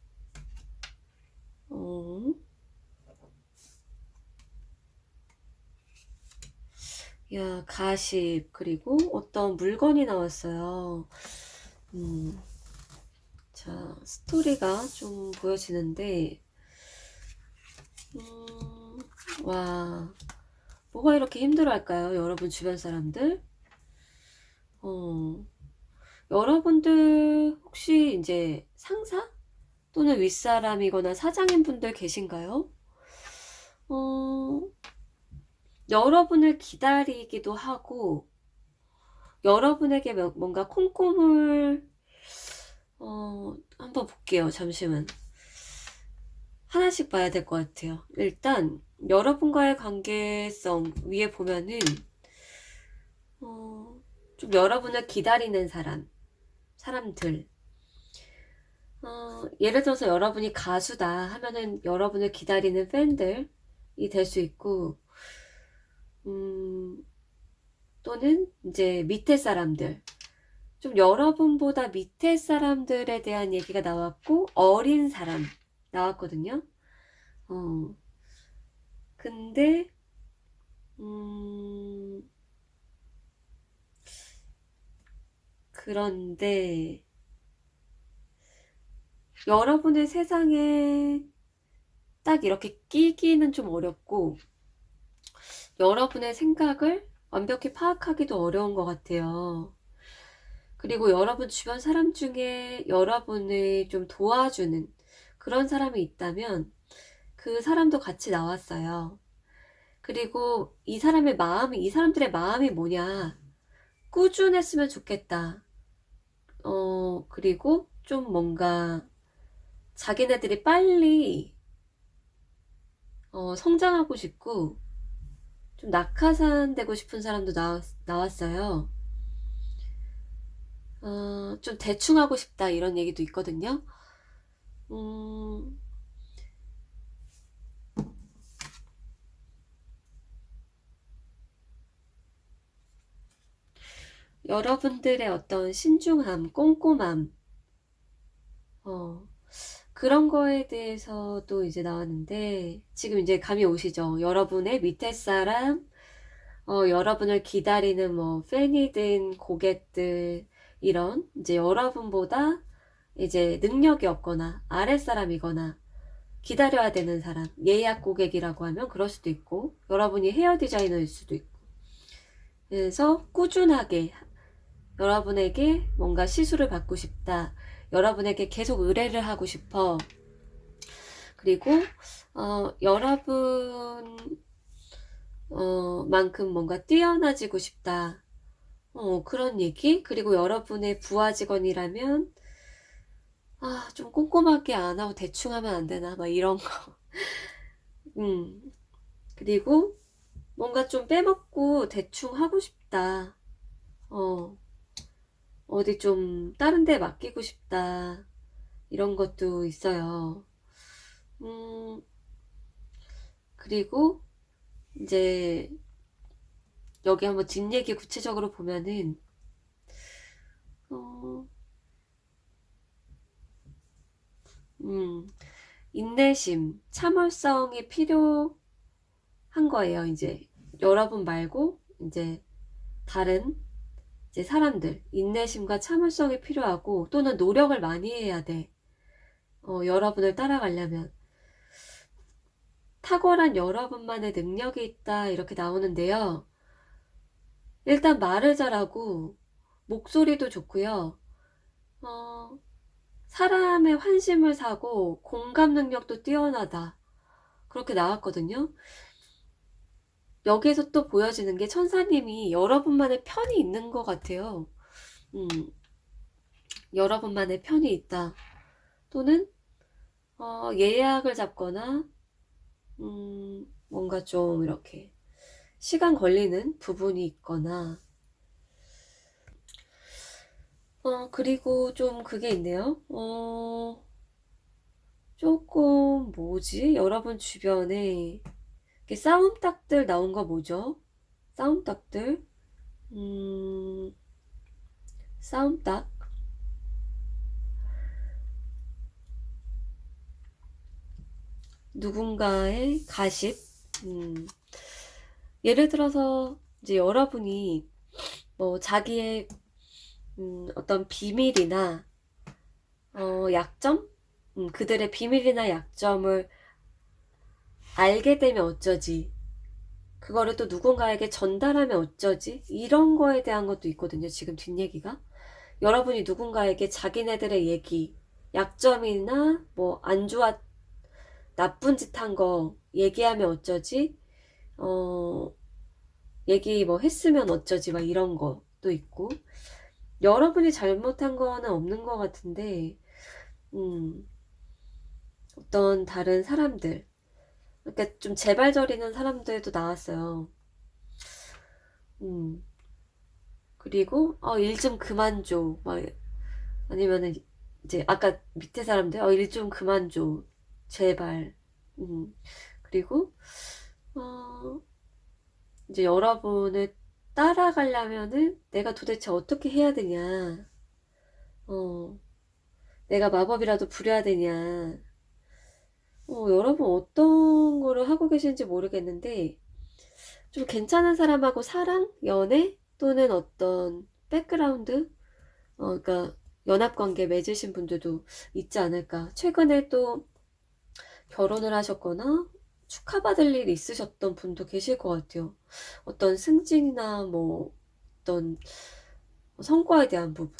Speaker 1: 야, 가십, 그리고 어떤 물건이 나왔어요. 자, 스토리가 좀 보여지는데, 와, 뭐가 이렇게 힘들어 할까요? 여러분 주변 사람들? 여러분들 혹시 이제 상사? 또는 윗사람이거나 사장인 분들 계신가요? 어, 여러분을 기다리기도 하고, 여러분에게 뭔가 콩고물, 한번 볼게요. 잠시만. 하나씩 봐야 될 것 같아요. 일단, 여러분과의 관계성 위에 보면은, 좀 여러분을 기다리는 사람들. 예를 들어서 여러분이 가수다 하면은 여러분을 기다리는 팬들이 될 수 있고, 또는 이제 밑에 사람들. 좀 여러분보다 밑에 사람들에 대한 얘기가 나왔고, 어린 사람 나왔거든요. 근데, 그런데, 여러분의 세상에 딱 이렇게 끼기는 좀 어렵고, 여러분의 생각을 완벽히 파악하기도 어려운 것 같아요. 그리고 여러분 주변 사람 중에 여러분을 좀 도와주는 그런 사람이 있다면 그 사람도 같이 나왔어요. 그리고 이 사람들의 마음이 뭐냐. 꾸준했으면 좋겠다. 그리고 좀 뭔가 자기네들이 빨리 성장하고 싶고 좀 낙하산 되고 싶은 사람도 나왔어요. 좀 대충 하고 싶다 이런 얘기도 있거든요. 여러분들의 어떤 신중함, 꼼꼼함, 그런 거에 대해서도 이제 나왔는데, 지금 이제 감이 오시죠? 여러분의 밑에 사람, 여러분을 기다리는 뭐, 팬이든 고객들, 이런, 이제 여러분보다 이제 능력이 없거나, 아랫사람이거나, 기다려야 되는 사람, 예약 고객이라고 하면 그럴 수도 있고, 여러분이 헤어 디자이너일 수도 있고, 그래서 꾸준하게 여러분에게 뭔가 시술을 받고 싶다. 여러분에게 계속 의뢰를 하고 싶어. 그리고 여러분 만큼 뭔가 뛰어나지고 싶다. 그런 얘기. 그리고 여러분의 부하 직원이라면 좀 꼼꼼하게 안 하고 대충 하면 안 되나 막 이런 거. 그리고 뭔가 좀 빼먹고 대충 하고 싶다. 어디 좀 다른 데 맡기고 싶다. 이런 것도 있어요. 그리고 이제 여기 한번 뒷얘기 구체적으로 보면은 인내심, 참을성이 필요한 거예요. 이제 여러분 말고 이제 다른 이제 사람들 인내심과 참을성이 필요하고 또는 노력을 많이 해야 돼. 여러분을 따라가려면 탁월한 여러분만의 능력이 있다 이렇게 나오는데요. 일단 말을 잘하고 목소리도 좋고요. 사람의 환심을 사고 공감 능력도 뛰어나다. 그렇게 나왔거든요. 여기에서 또 보여지는 게 천사님이 여러분만의 편이 있는 것 같아요. 여러분만의 편이 있다. 또는 예약을 잡거나 뭔가 좀 이렇게 시간 걸리는 부분이 있거나 그리고 좀 그게 있네요. 조금 뭐지? 여러분 주변에 이렇게 싸움닭들 나온 거 뭐죠? 싸움닭들? 싸움닭? 누군가의 가십? 예를 들어서 이제 여러분이 뭐 자기의 어떤 비밀이나 약점? 그들의 비밀이나 약점을 알게 되면 어쩌지? 그거를 또 누군가에게 전달하면 어쩌지? 이런 거에 대한 것도 있거든요. 지금 뒷얘기가. 여러분이 누군가에게 자기네들의 얘기, 약점이나 뭐 안 좋아, 나쁜 짓 한 거 얘기하면 어쩌지? 어, 얘기 뭐 했으면 어쩌지? 막 이런 것도 있고. 여러분이 잘못한 거는 없는 것 같은데, 음, 어떤 다른 사람들, 그러니까 좀 재발저리는 사람들도 나왔어요. 음, 그리고, 일 좀 그만 줘. 막, 아니면은, 이제, 아까 밑에 사람들, 일 좀 그만 줘. 제발. 음, 그리고, 어, 이제 여러분을 따라가려면은 내가 도대체 어떻게 해야 되냐. 어, 내가 마법이라도 부려야 되냐. 여러분 어떤 거를 하고 계신지 모르겠는데, 좀 괜찮은 사람하고 사랑, 연애, 또는 어떤 백그라운드, 그러니까 연합관계 맺으신 분들도 있지 않을까. 최근에 또 결혼을 하셨거나 축하받을 일 있으셨던 분도 계실 것 같아요. 어떤 승진이나 뭐 어떤 성과에 대한 부분.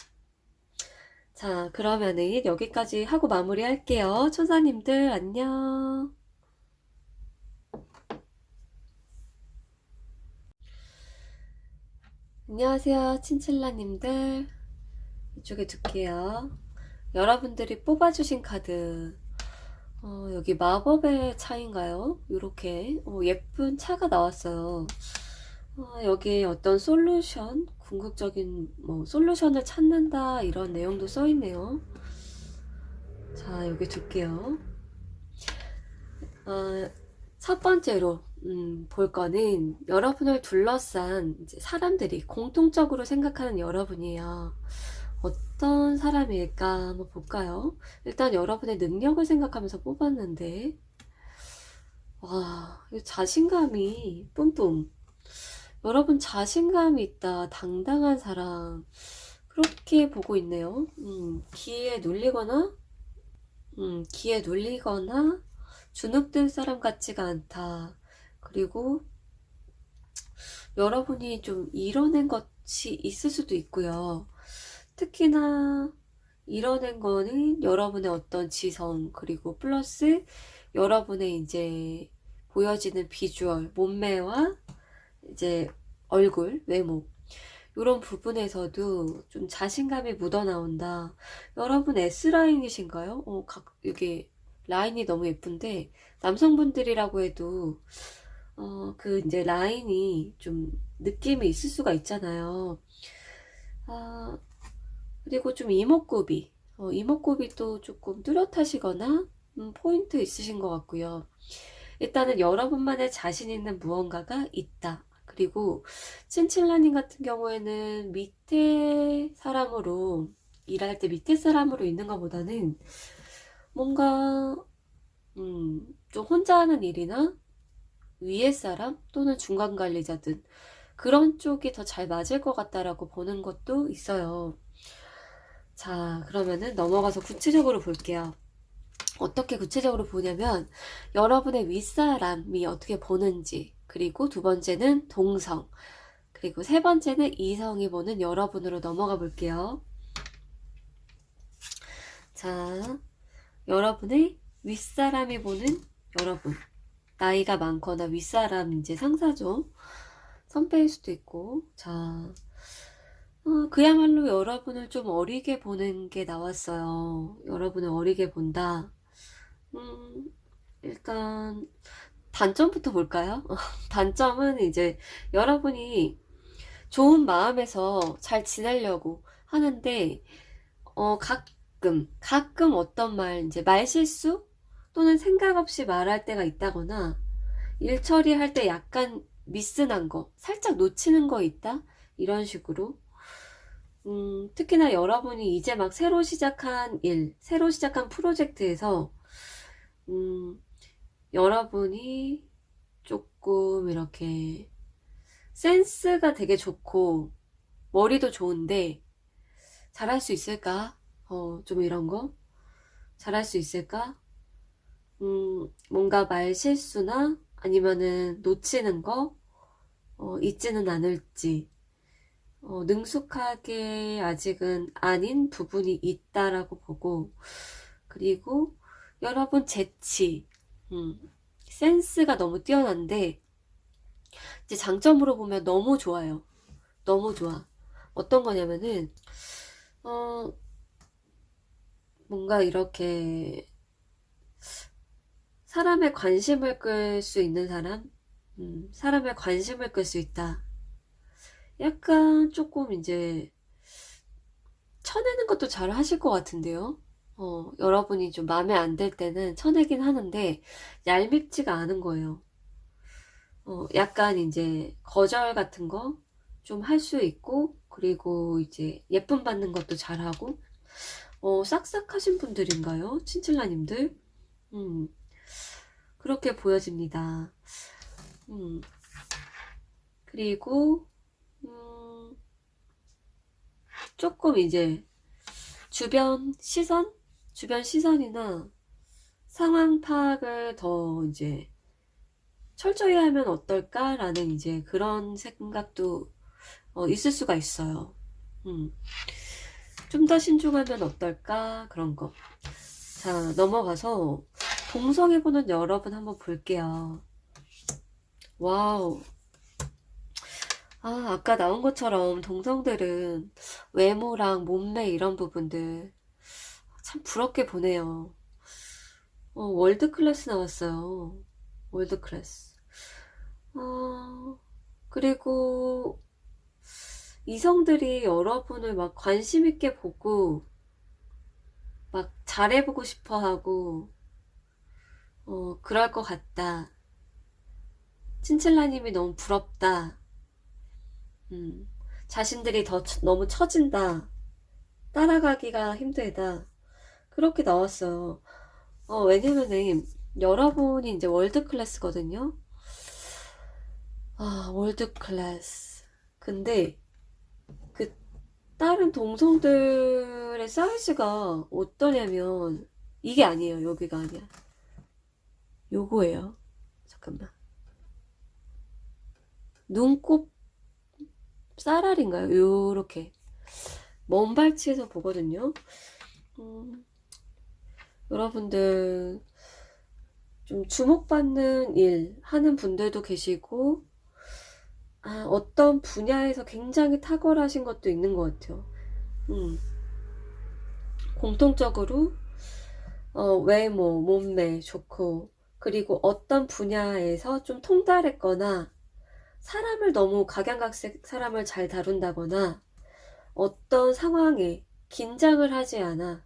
Speaker 1: 자, 그러면은 여기까지 하고 마무리할게요. 천사님들 안녕. 안녕하세요, 친칠라님들. 이쪽에 둘게요. 여러분들이 뽑아주신 카드, 여기 마법의 차인가요? 이렇게 예쁜 차가 나왔어요. 여기에 어떤 솔루션, 궁극적인 뭐 솔루션을 찾는다 이런 내용도 써있네요. 자, 여기 둘게요. 첫 번째로 볼 거는 여러분을 둘러싼 이제 사람들이 공통적으로 생각하는 여러분이에요. 어떤 사람일까 한번 볼까요? 일단 여러분의 능력을 생각하면서 뽑았는데, 와, 이 자신감이 뿜뿜. 여러분 자신감이 있다, 당당한 사람, 그렇게 보고 있네요. 기에 눌리거나 주눅든 사람 같지가 않다. 그리고 여러분이 좀 이뤄낸 것이 있을 수도 있고요. 특히나 이뤄낸 거는 여러분의 어떤 지성, 그리고 플러스 여러분의 이제 보여지는 비주얼, 몸매와 이제 얼굴, 외모. 이런 부분에서도 좀 자신감이 묻어나온다. 여러분 S라인이신가요? 이게 라인이 너무 예쁜데, 남성분들이라고 해도, 그 이제 라인이 좀 느낌이 있을 수가 있잖아요. 아, 그리고 좀 이목구비 또 조금 뚜렷하시거나, 포인트 있으신 것 같고요. 일단은 여러분만의 자신 있는 무언가가 있다. 그리고 친칠라님 같은 경우에는 밑에 사람으로 일할 때 밑에 사람으로 있는 것보다는 뭔가 좀 혼자 하는 일이나 위에 사람 또는 중간 관리자든 그런 쪽이 더 잘 맞을 것 같다라고 보는 것도 있어요. 자, 그러면은 넘어가서 구체적으로 볼게요. 어떻게 구체적으로 보냐면 여러분의 윗사람이 어떻게 보는지, 그리고 두 번째는 동성, 그리고 세 번째는 이성이 보는 여러분으로 넘어가 볼게요. 자, 여러분의 윗사람이 보는 여러분. 나이가 많거나 윗사람 이제 상사죠. 선배일 수도 있고. 자, 그야말로 여러분을 좀 어리게 보는 게 나왔어요. 여러분을 어리게 본다. 일단 단점부터 볼까요? 단점은 이제 여러분이 좋은 마음에서 잘 지내려고 하는데, 가끔 어떤 이제 말실수 또는 생각 없이 말할 때가 있다거나, 일 처리할 때 약간 미스난 거, 살짝 놓치는 거 있다? 이런 식으로. 특히나 여러분이 이제 막 새로 시작한 새로 시작한 프로젝트에서, 음, 여러분이 조금 이렇게 센스가 되게 좋고 머리도 좋은데 잘할 수 있을까? 좀 이런 거 잘할 수 있을까? 뭔가 말 실수나 아니면은 놓치는 거 있지는 않을지, 능숙하게 아직은 아닌 부분이 있다라고 보고, 그리고 여러분 재치, 음, 센스가 너무 뛰어난데 이제 장점으로 보면 너무 좋아요. 너무 좋아. 어떤 거냐면은 어 뭔가 이렇게 사람의 관심을 끌 수 있는 사람? 사람의 관심을 끌 수 있다. 약간 조금 이제 쳐내는 것도 잘 하실 것 같은데요. 여러분이 좀 마음에 안 들 때는 쳐내긴 하는데 얄밉지가 않은 거예요. 약간 이제 거절 같은 거 좀 할 수 있고, 그리고 이제 예쁨 받는 것도 잘하고, 싹싹하신 분들인가요? 친칠라님들? 음, 그렇게 보여집니다. 음, 그리고, 조금 이제 주변 시선이나 상황 파악을 더 이제 철저히 하면 어떨까라는 이제 그런 생각도 있을 수가 있어요. 좀 더 신중하면 어떨까 그런 거. 자, 넘어가서 동성애보는 여러분 한번 볼게요. 와우. 아까 나온 것처럼 동성들은 외모랑 몸매 이런 부분들 참 부럽게 보네요. 월드 클래스 나왔어요. 월드 클래스. 그리고 이성들이 여러분을 막 관심 있게 보고 막 잘해보고 싶어 하고 그럴 것 같다. 친칠라님이 너무 부럽다. 자신들이 너무 처진다. 따라가기가 힘들다. 그렇게 나왔어요. 왜냐면은 여러분이 이제 월드 클래스거든요. 월드 클래스. 근데 그 다른 동성들의 사이즈가 어떠냐면 이게 아니에요. 여기가 아니야. 요거예요. 잠깐만. 눈곱 쌀알인가요? 요렇게 먼 발치에서 보거든요. 여러분들 좀 주목받는 일 하는 분들도 계시고, 어떤 분야에서 굉장히 탁월하신 것도 있는 것 같아요. 공통적으로 외모, 몸매 좋고, 그리고 어떤 분야에서 좀 통달했거나 사람을 너무 각양각색 사람을 잘 다룬다거나 어떤 상황에 긴장을 하지 않아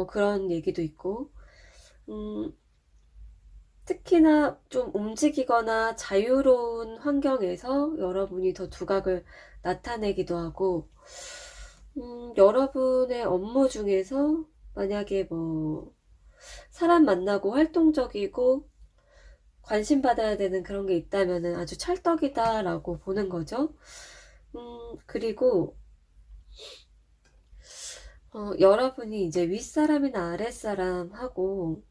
Speaker 1: 그런 얘기도 있고, 특히나 좀 움직이거나 자유로운 환경에서 여러분이 더 두각을 나타내기도 하고, 여러분의 업무 중에서 만약에 뭐 사람 만나고 활동적이고 관심 받아야 되는 그런 게 있다면은 아주 찰떡이다 라고 보는 거죠. 그리고 여러분이 이제 윗사람이나 아랫사람하고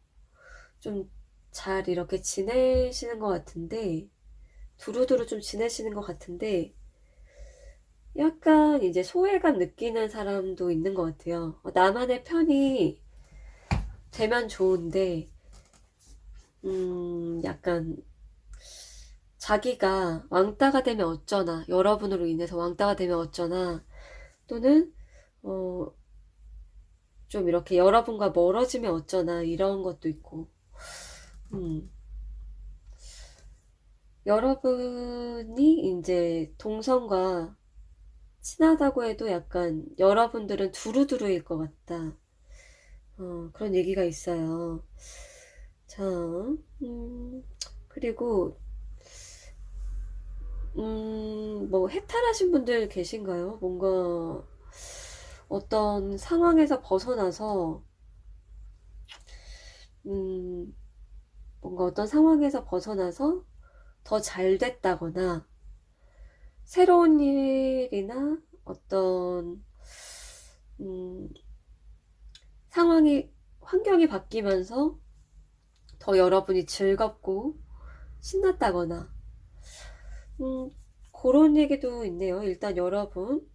Speaker 1: 좀 잘 이렇게 지내시는 것 같은데, 두루두루 좀 지내시는 것 같은데, 약간 이제 소외감 느끼는 사람도 있는 것 같아요. 나만의 편이 되면 좋은데, 약간 자기가 왕따가 되면 어쩌나, 여러분으로 인해서 왕따가 되면 어쩌나, 또는 좀 이렇게 여러분과 멀어지면 어쩌나 이런 것도 있고, 여러분이 이제 동성과 친하다고 해도 약간 여러분들은 두루두루일 것 같다. 그런 얘기가 있어요. 자, 그리고 뭐 해탈하신 분들 계신가요? 뭔가 어떤 상황에서 벗어나서 뭔가 어떤 상황에서 벗어나서 더 잘 됐다거나 새로운 일이나 어떤 환경이 바뀌면서 더 여러분이 즐겁고 신났다거나 그런 얘기도 있네요. 일단 여러분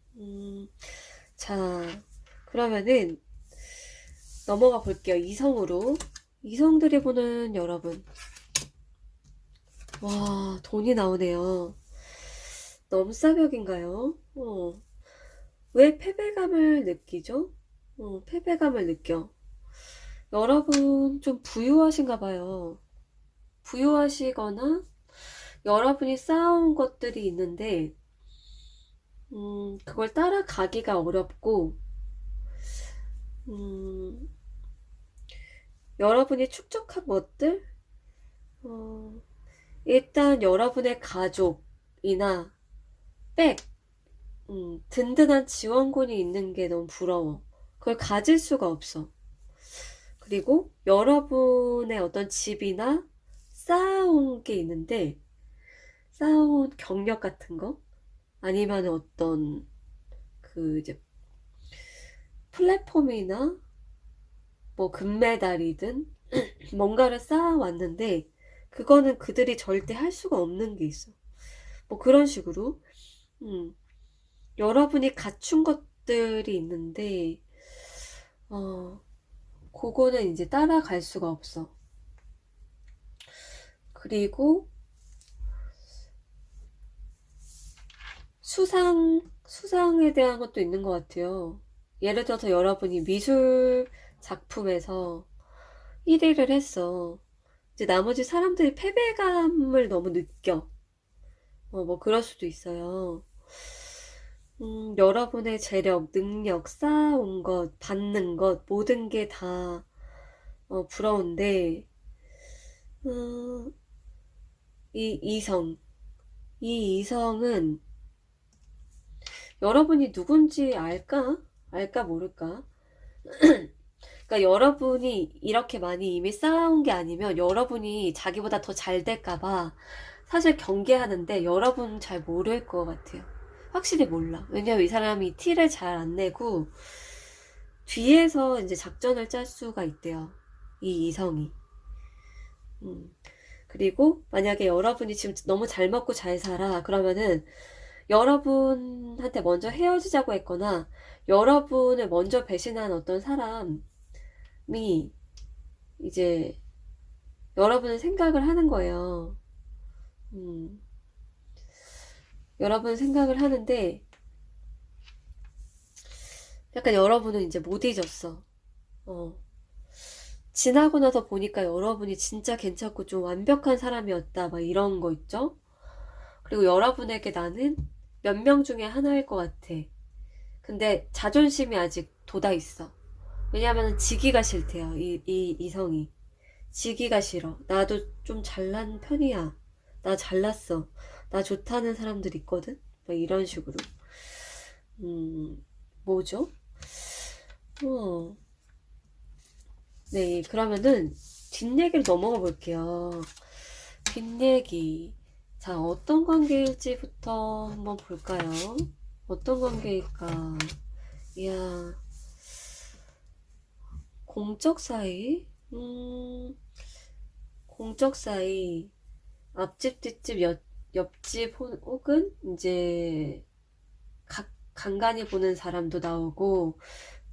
Speaker 1: 자, 그러면은 넘어가 볼게요. 이성으로. 이성들이 보는 여러분. 와, 돈이 나오네요. 넘사벽인가요? 왜 패배감을 느끼죠? 패배감을 느껴. 여러분 좀 부유하신가 봐요. 부유하시거나 여러분이 쌓아온 것들이 있는데 그걸 따라가기가 어렵고 음, 여러분이 축적한 것들 어, 일단 여러분의 가족이나 백 든든한 지원군이 있는 게 너무 부러워. 그걸 가질 수가 없어. 그리고 여러분의 어떤 집이나 쌓아온 게 있는데 쌓아온 경력 같은 거 아니면 어떤 그 이제 플랫폼이나 뭐 금메달이든 뭔가를 쌓아왔는데 그거는 그들이 절대 할 수가 없는 게 있어. 뭐 그런 식으로 여러분이 갖춘 것들이 있는데 그거는 이제 따라갈 수가 없어. 그리고 수상에 대한 것도 있는 것 같아요. 예를 들어서 여러분이 미술 작품에서 1위를 했어. 이제 나머지 사람들이 패배감을 너무 느껴. 뭐 그럴 수도 있어요. 여러분의 재력, 능력, 쌓아온 것, 받는 것, 모든 게 다 부러운데, 음, 이 이성은 여러분이 누군지 알까? 알까 모를까? 그러니까 여러분이 이렇게 많이 이미 쌓아온 게 아니면 여러분이 자기보다 더 잘 될까봐 사실 경계하는데 여러분 잘 모를 것 같아요. 확실히 몰라. 왜냐면 이 사람이 티를 잘 안 내고 뒤에서 이제 작전을 짤 수가 있대요. 이 이성이. 그리고 만약에 여러분이 지금 너무 잘 먹고 잘 살아. 그러면은 여러분한테 먼저 헤어지자고 했거나 여러분을 먼저 배신한 어떤 사람이 이제 여러분을 생각을 하는 거예요. 여러분 생각을 하는데 약간 여러분은 이제 못 잊었어. 지나고 나서 보니까 여러분이 진짜 괜찮고 좀 완벽한 사람이었다. 막 이런 거 있죠? 그리고 여러분에게 나는 몇 명 중에 하나일 것 같아. 근데 자존심이 아직 돋아 있어. 왜냐면 지기가 싫대요. 이 이성이. 지기가 싫어. 나도 좀 잘난 편이야. 나 잘났어. 나 좋다는 사람들 있거든? 막 이런 식으로. 뭐죠? 어. 네, 그러면은 뒷얘기를 넘어가 볼게요. 뒷얘기. 자, 어떤 관계일지부터 한번 볼까요? 어떤 관계일까? 이야, 공적 사이? 공적 사이. 앞집, 뒷집, 옆집, 혹은 이제 간간히 보는 사람도 나오고,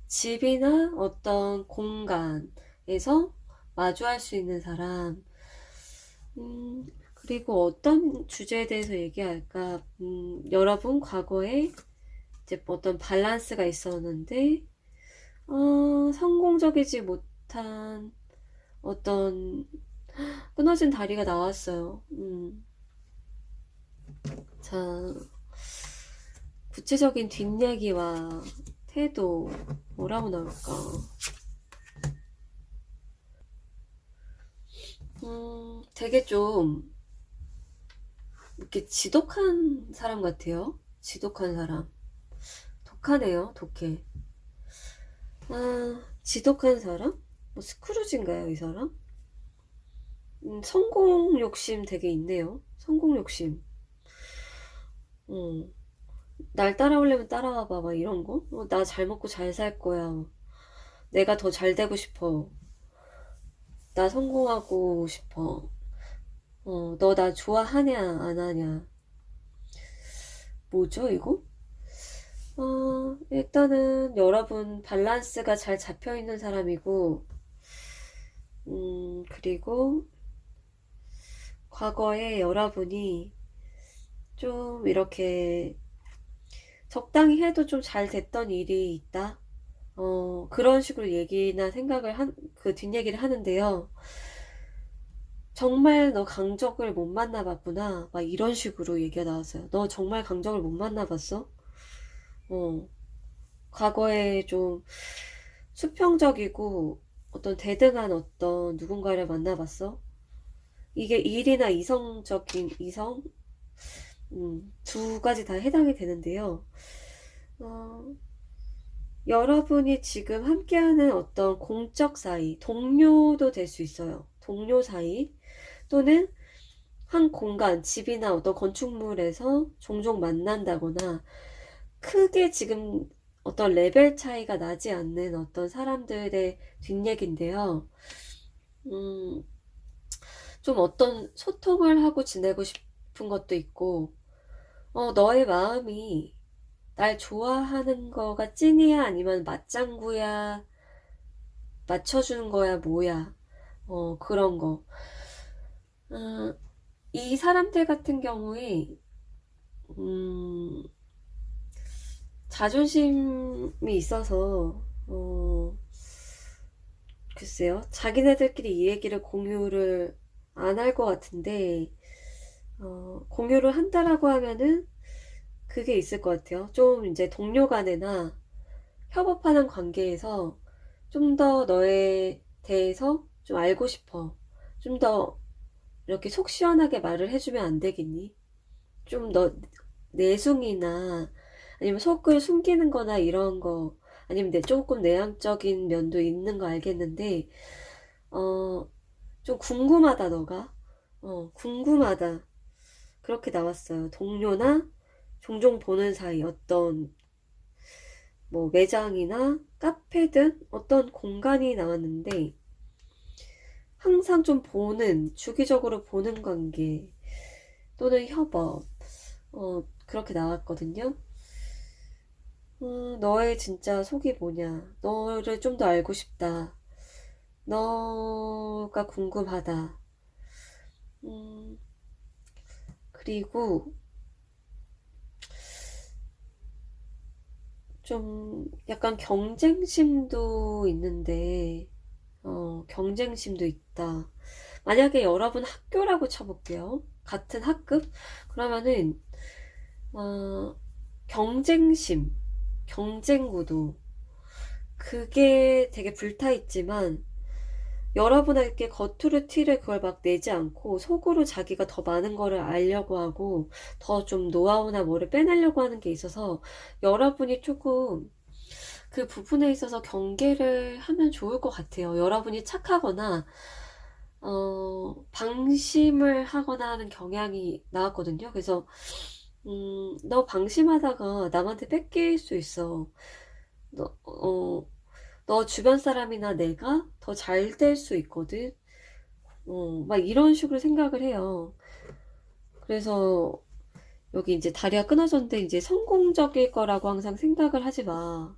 Speaker 1: 집이나 어떤 공간에서 마주할 수 있는 사람, 그리고 어떤 주제에 대해서 얘기할까? 여러분 과거에 이제 어떤 밸런스가 있었는데, 성공적이지 못한 어떤 끊어진 다리가 나왔어요. 자, 구체적인 뒷얘기와 태도, 뭐라고 나올까? 되게 좀 이렇게 지독한 사람 같아요. 지독한 사람. 독하네요. 독해. 지독한 사람? 뭐 스크루지인가요, 이 사람? 성공 욕심 되게 있네요. 성공 욕심. 날 따라오려면 따라와봐, 막 이런 거? 나 잘 먹고 잘 살 거야. 내가 더 잘 되고 싶어. 나 성공하고 싶어. 너 나 좋아하냐, 안 하냐. 뭐죠, 이거? 일단은 여러분 밸런스가 잘 잡혀 있는 사람이고, 그리고 과거에 여러분이 좀 이렇게 적당히 해도 좀 잘 됐던 일이 있다. 그런 식으로 얘기나 생각을 그 뒷얘기를 하는데요. 정말 너 강적을 못 만나봤구나. 막 이런 식으로 얘기가 나왔어요. 너 정말 강적을 못 만나봤어? 어, 과거에 좀 수평적이고 어떤 대등한 어떤 누군가를 만나봤어? 이게 일이나 이성적인 이성? 두 가지 다 해당이 되는데요. 어, 여러분이 지금 함께하는 어떤 공적 사이, 동료도 될 수 있어요. 동료 사이 또는 한 공간, 집이나 어떤 건축물에서 종종 만난다거나 크게 지금 어떤 레벨 차이가 나지 않는 어떤 사람들의 뒷얘기인데요. 음, 좀 어떤 소통을 하고 지내고 싶은 것도 있고, 너의 마음이 날 좋아하는 거가 찐이야? 아니면 맞장구야? 맞춰주는 거야? 뭐야? 그런 거. 어, 이 사람들 같은 경우에, 음, 자존심이 있어서, 글쎄요. 자기네들끼리 이 얘기를 공유를 안 할 것 같은데, 공유를 한다라고 하면은 그게 있을 것 같아요. 좀 이제 동료 간에나 협업하는 관계에서 좀 더 너에 대해서 좀 알고 싶어. 좀 더 이렇게 속 시원하게 말을 해주면 안 되겠니? 좀 너 내숭이나 아니면 속을 숨기는 거나 이런 거 아니면 조금 내향적인 면도 있는 거 알겠는데 어, 좀 궁금하다 너가 궁금하다 그렇게 나왔어요. 동료나 종종 보는 사이 어떤 뭐 매장이나 카페든 어떤 공간이 나왔는데 항상 좀 주기적으로 보는 관계 또는 협업 그렇게 나왔거든요. 너의 진짜 속이 뭐냐 너를 좀 더 알고 싶다 너가 궁금하다. 음, 그리고 좀 약간 경쟁심도 있는데 경쟁심도 있다. 만약에 여러분 학교라고 쳐볼게요. 같은 학급? 그러면은 경쟁심, 경쟁구도 그게 되게 불타있지만 여러분에게 겉으로 티를 그걸 막 내지 않고 속으로 자기가 더 많은 거를 알려고 하고 더 좀 노하우나 뭐를 빼내려고 하는 게 있어서 여러분이 조금 그 부분에 있어서 경계를 하면 좋을 것 같아요. 여러분이 착하거나 방심을 하거나 하는 경향이 나왔거든요. 그래서 너 방심하다가 남한테 뺏길 수 있어. 너, 너 주변 사람이나 내가 더 잘 될 수 있거든. 막 이런 식으로 생각을 해요. 그래서 여기 이제 다리가 끊어졌는데 이제 성공적일 거라고 항상 생각을 하지 마.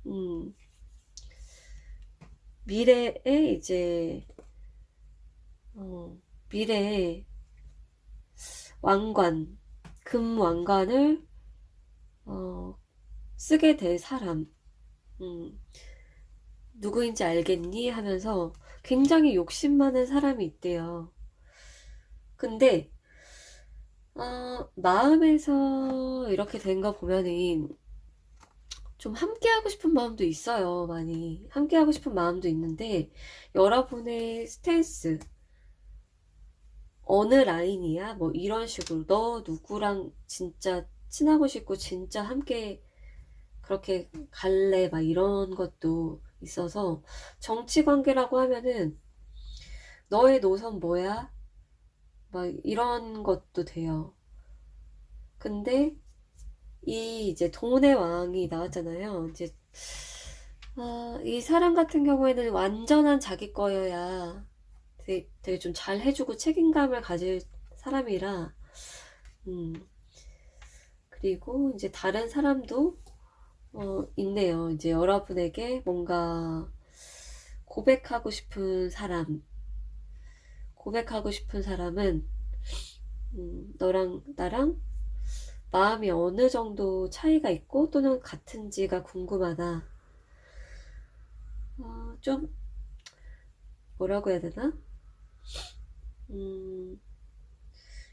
Speaker 1: 음, 미래에 이제, 미래에 왕관, 금 왕관을, 어, 쓰게 될 사람, 음, 누구인지 알겠니? 하면서 굉장히 욕심 많은 사람이 있대요. 근데, 마음에서 이렇게 된 거 보면은 좀 함께하고 싶은 마음도 있어요. 많이. 함께하고 싶은 마음도 있는데, 여러분의 스탠스, 어느 라인이야? 뭐 이런 식으로 너 누구랑 진짜 친하고 싶고 진짜 함께 그렇게 갈래? 막 이런 것도 있어서 정치 관계라고 하면은 너의 노선 뭐야? 막 이런 것도 돼요. 근데 이제 돈의 왕이 나왔잖아요. 이제 이 사람 같은 경우에는 완전한 자기 거여야 되게 좀 잘 해주고 책임감을 가질 사람이라 그리고 이제 다른 사람도 있네요. 이제 여러분에게 뭔가 고백하고 싶은 사람, 고백하고 싶은 사람은 너랑 나랑 마음이 어느 정도 차이가 있고 또는 같은지가 궁금하다. 좀 뭐라고 해야 되나?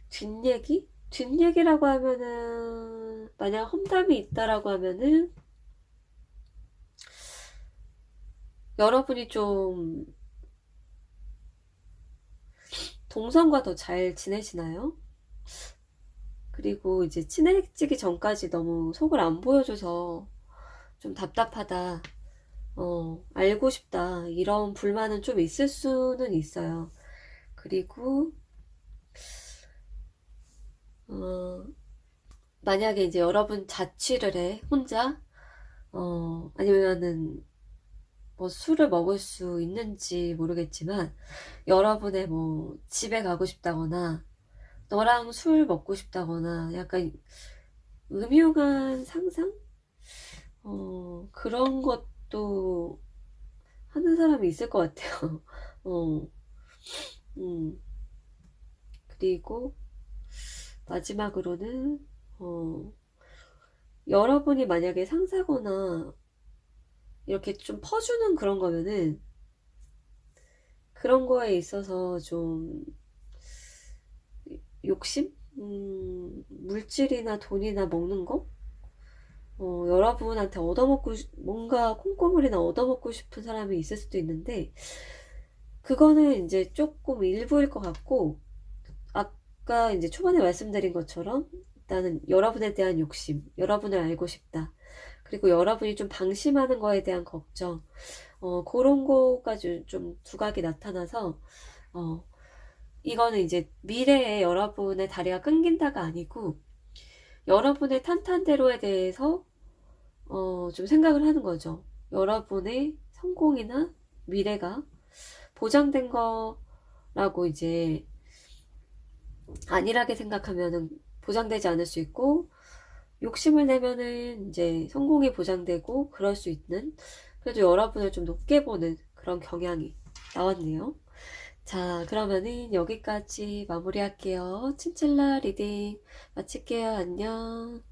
Speaker 1: 뒷얘기? 뒷얘기라고 하면은 만약 험담이 있다라고 하면은 여러분이 좀 동성과 더 잘 지내시나요? 그리고 이제 친해지기 전까지 너무 속을 안 보여줘서 좀 답답하다, 알고 싶다, 이런 불만은 좀 있을 수는 있어요. 그리고, 만약에 이제 여러분 자취를 해, 혼자, 아니면은 뭐 술을 먹을 수 있는지 모르겠지만, 여러분의 뭐 집에 가고 싶다거나, 너랑 술 먹고 싶다거나, 약간 음흉한 상상? 그런 것도 하는 사람이 있을 것 같아요. 어, 음. 그리고 마지막으로는, 어, 여러분이 만약에 상사거나 이렇게 좀 퍼주는 그런 거면은 그런 거에 있어서 좀 욕심? 물질이나 돈이나 먹는 거? 여러분한테 뭔가 콩고물이나 얻어먹고 싶은 사람이 있을 수도 있는데, 그거는 이제 조금 일부일 것 같고, 아까 이제 초반에 말씀드린 것처럼, 일단은 여러분에 대한 욕심, 여러분을 알고 싶다. 그리고 여러분이 좀 방심하는 거에 대한 걱정, 그런 거가 좀 두각이 나타나서, 어, 이거는 이제 미래에 여러분의 다리가 끊긴다가 아니고, 여러분의 탄탄대로에 대해서 좀 생각을 하는 거죠. 여러분의 성공이나 미래가 보장된 거라고 이제 안일하게 생각하면은 보장되지 않을 수 있고, 욕심을 내면은 이제 성공이 보장되고 그럴 수 있는, 그래도 여러분을 좀 높게 보는 그런 경향이 나왔네요. 자, 그러면은 여기까지 마무리할게요. 친칠라 리딩 마칠게요. 안녕.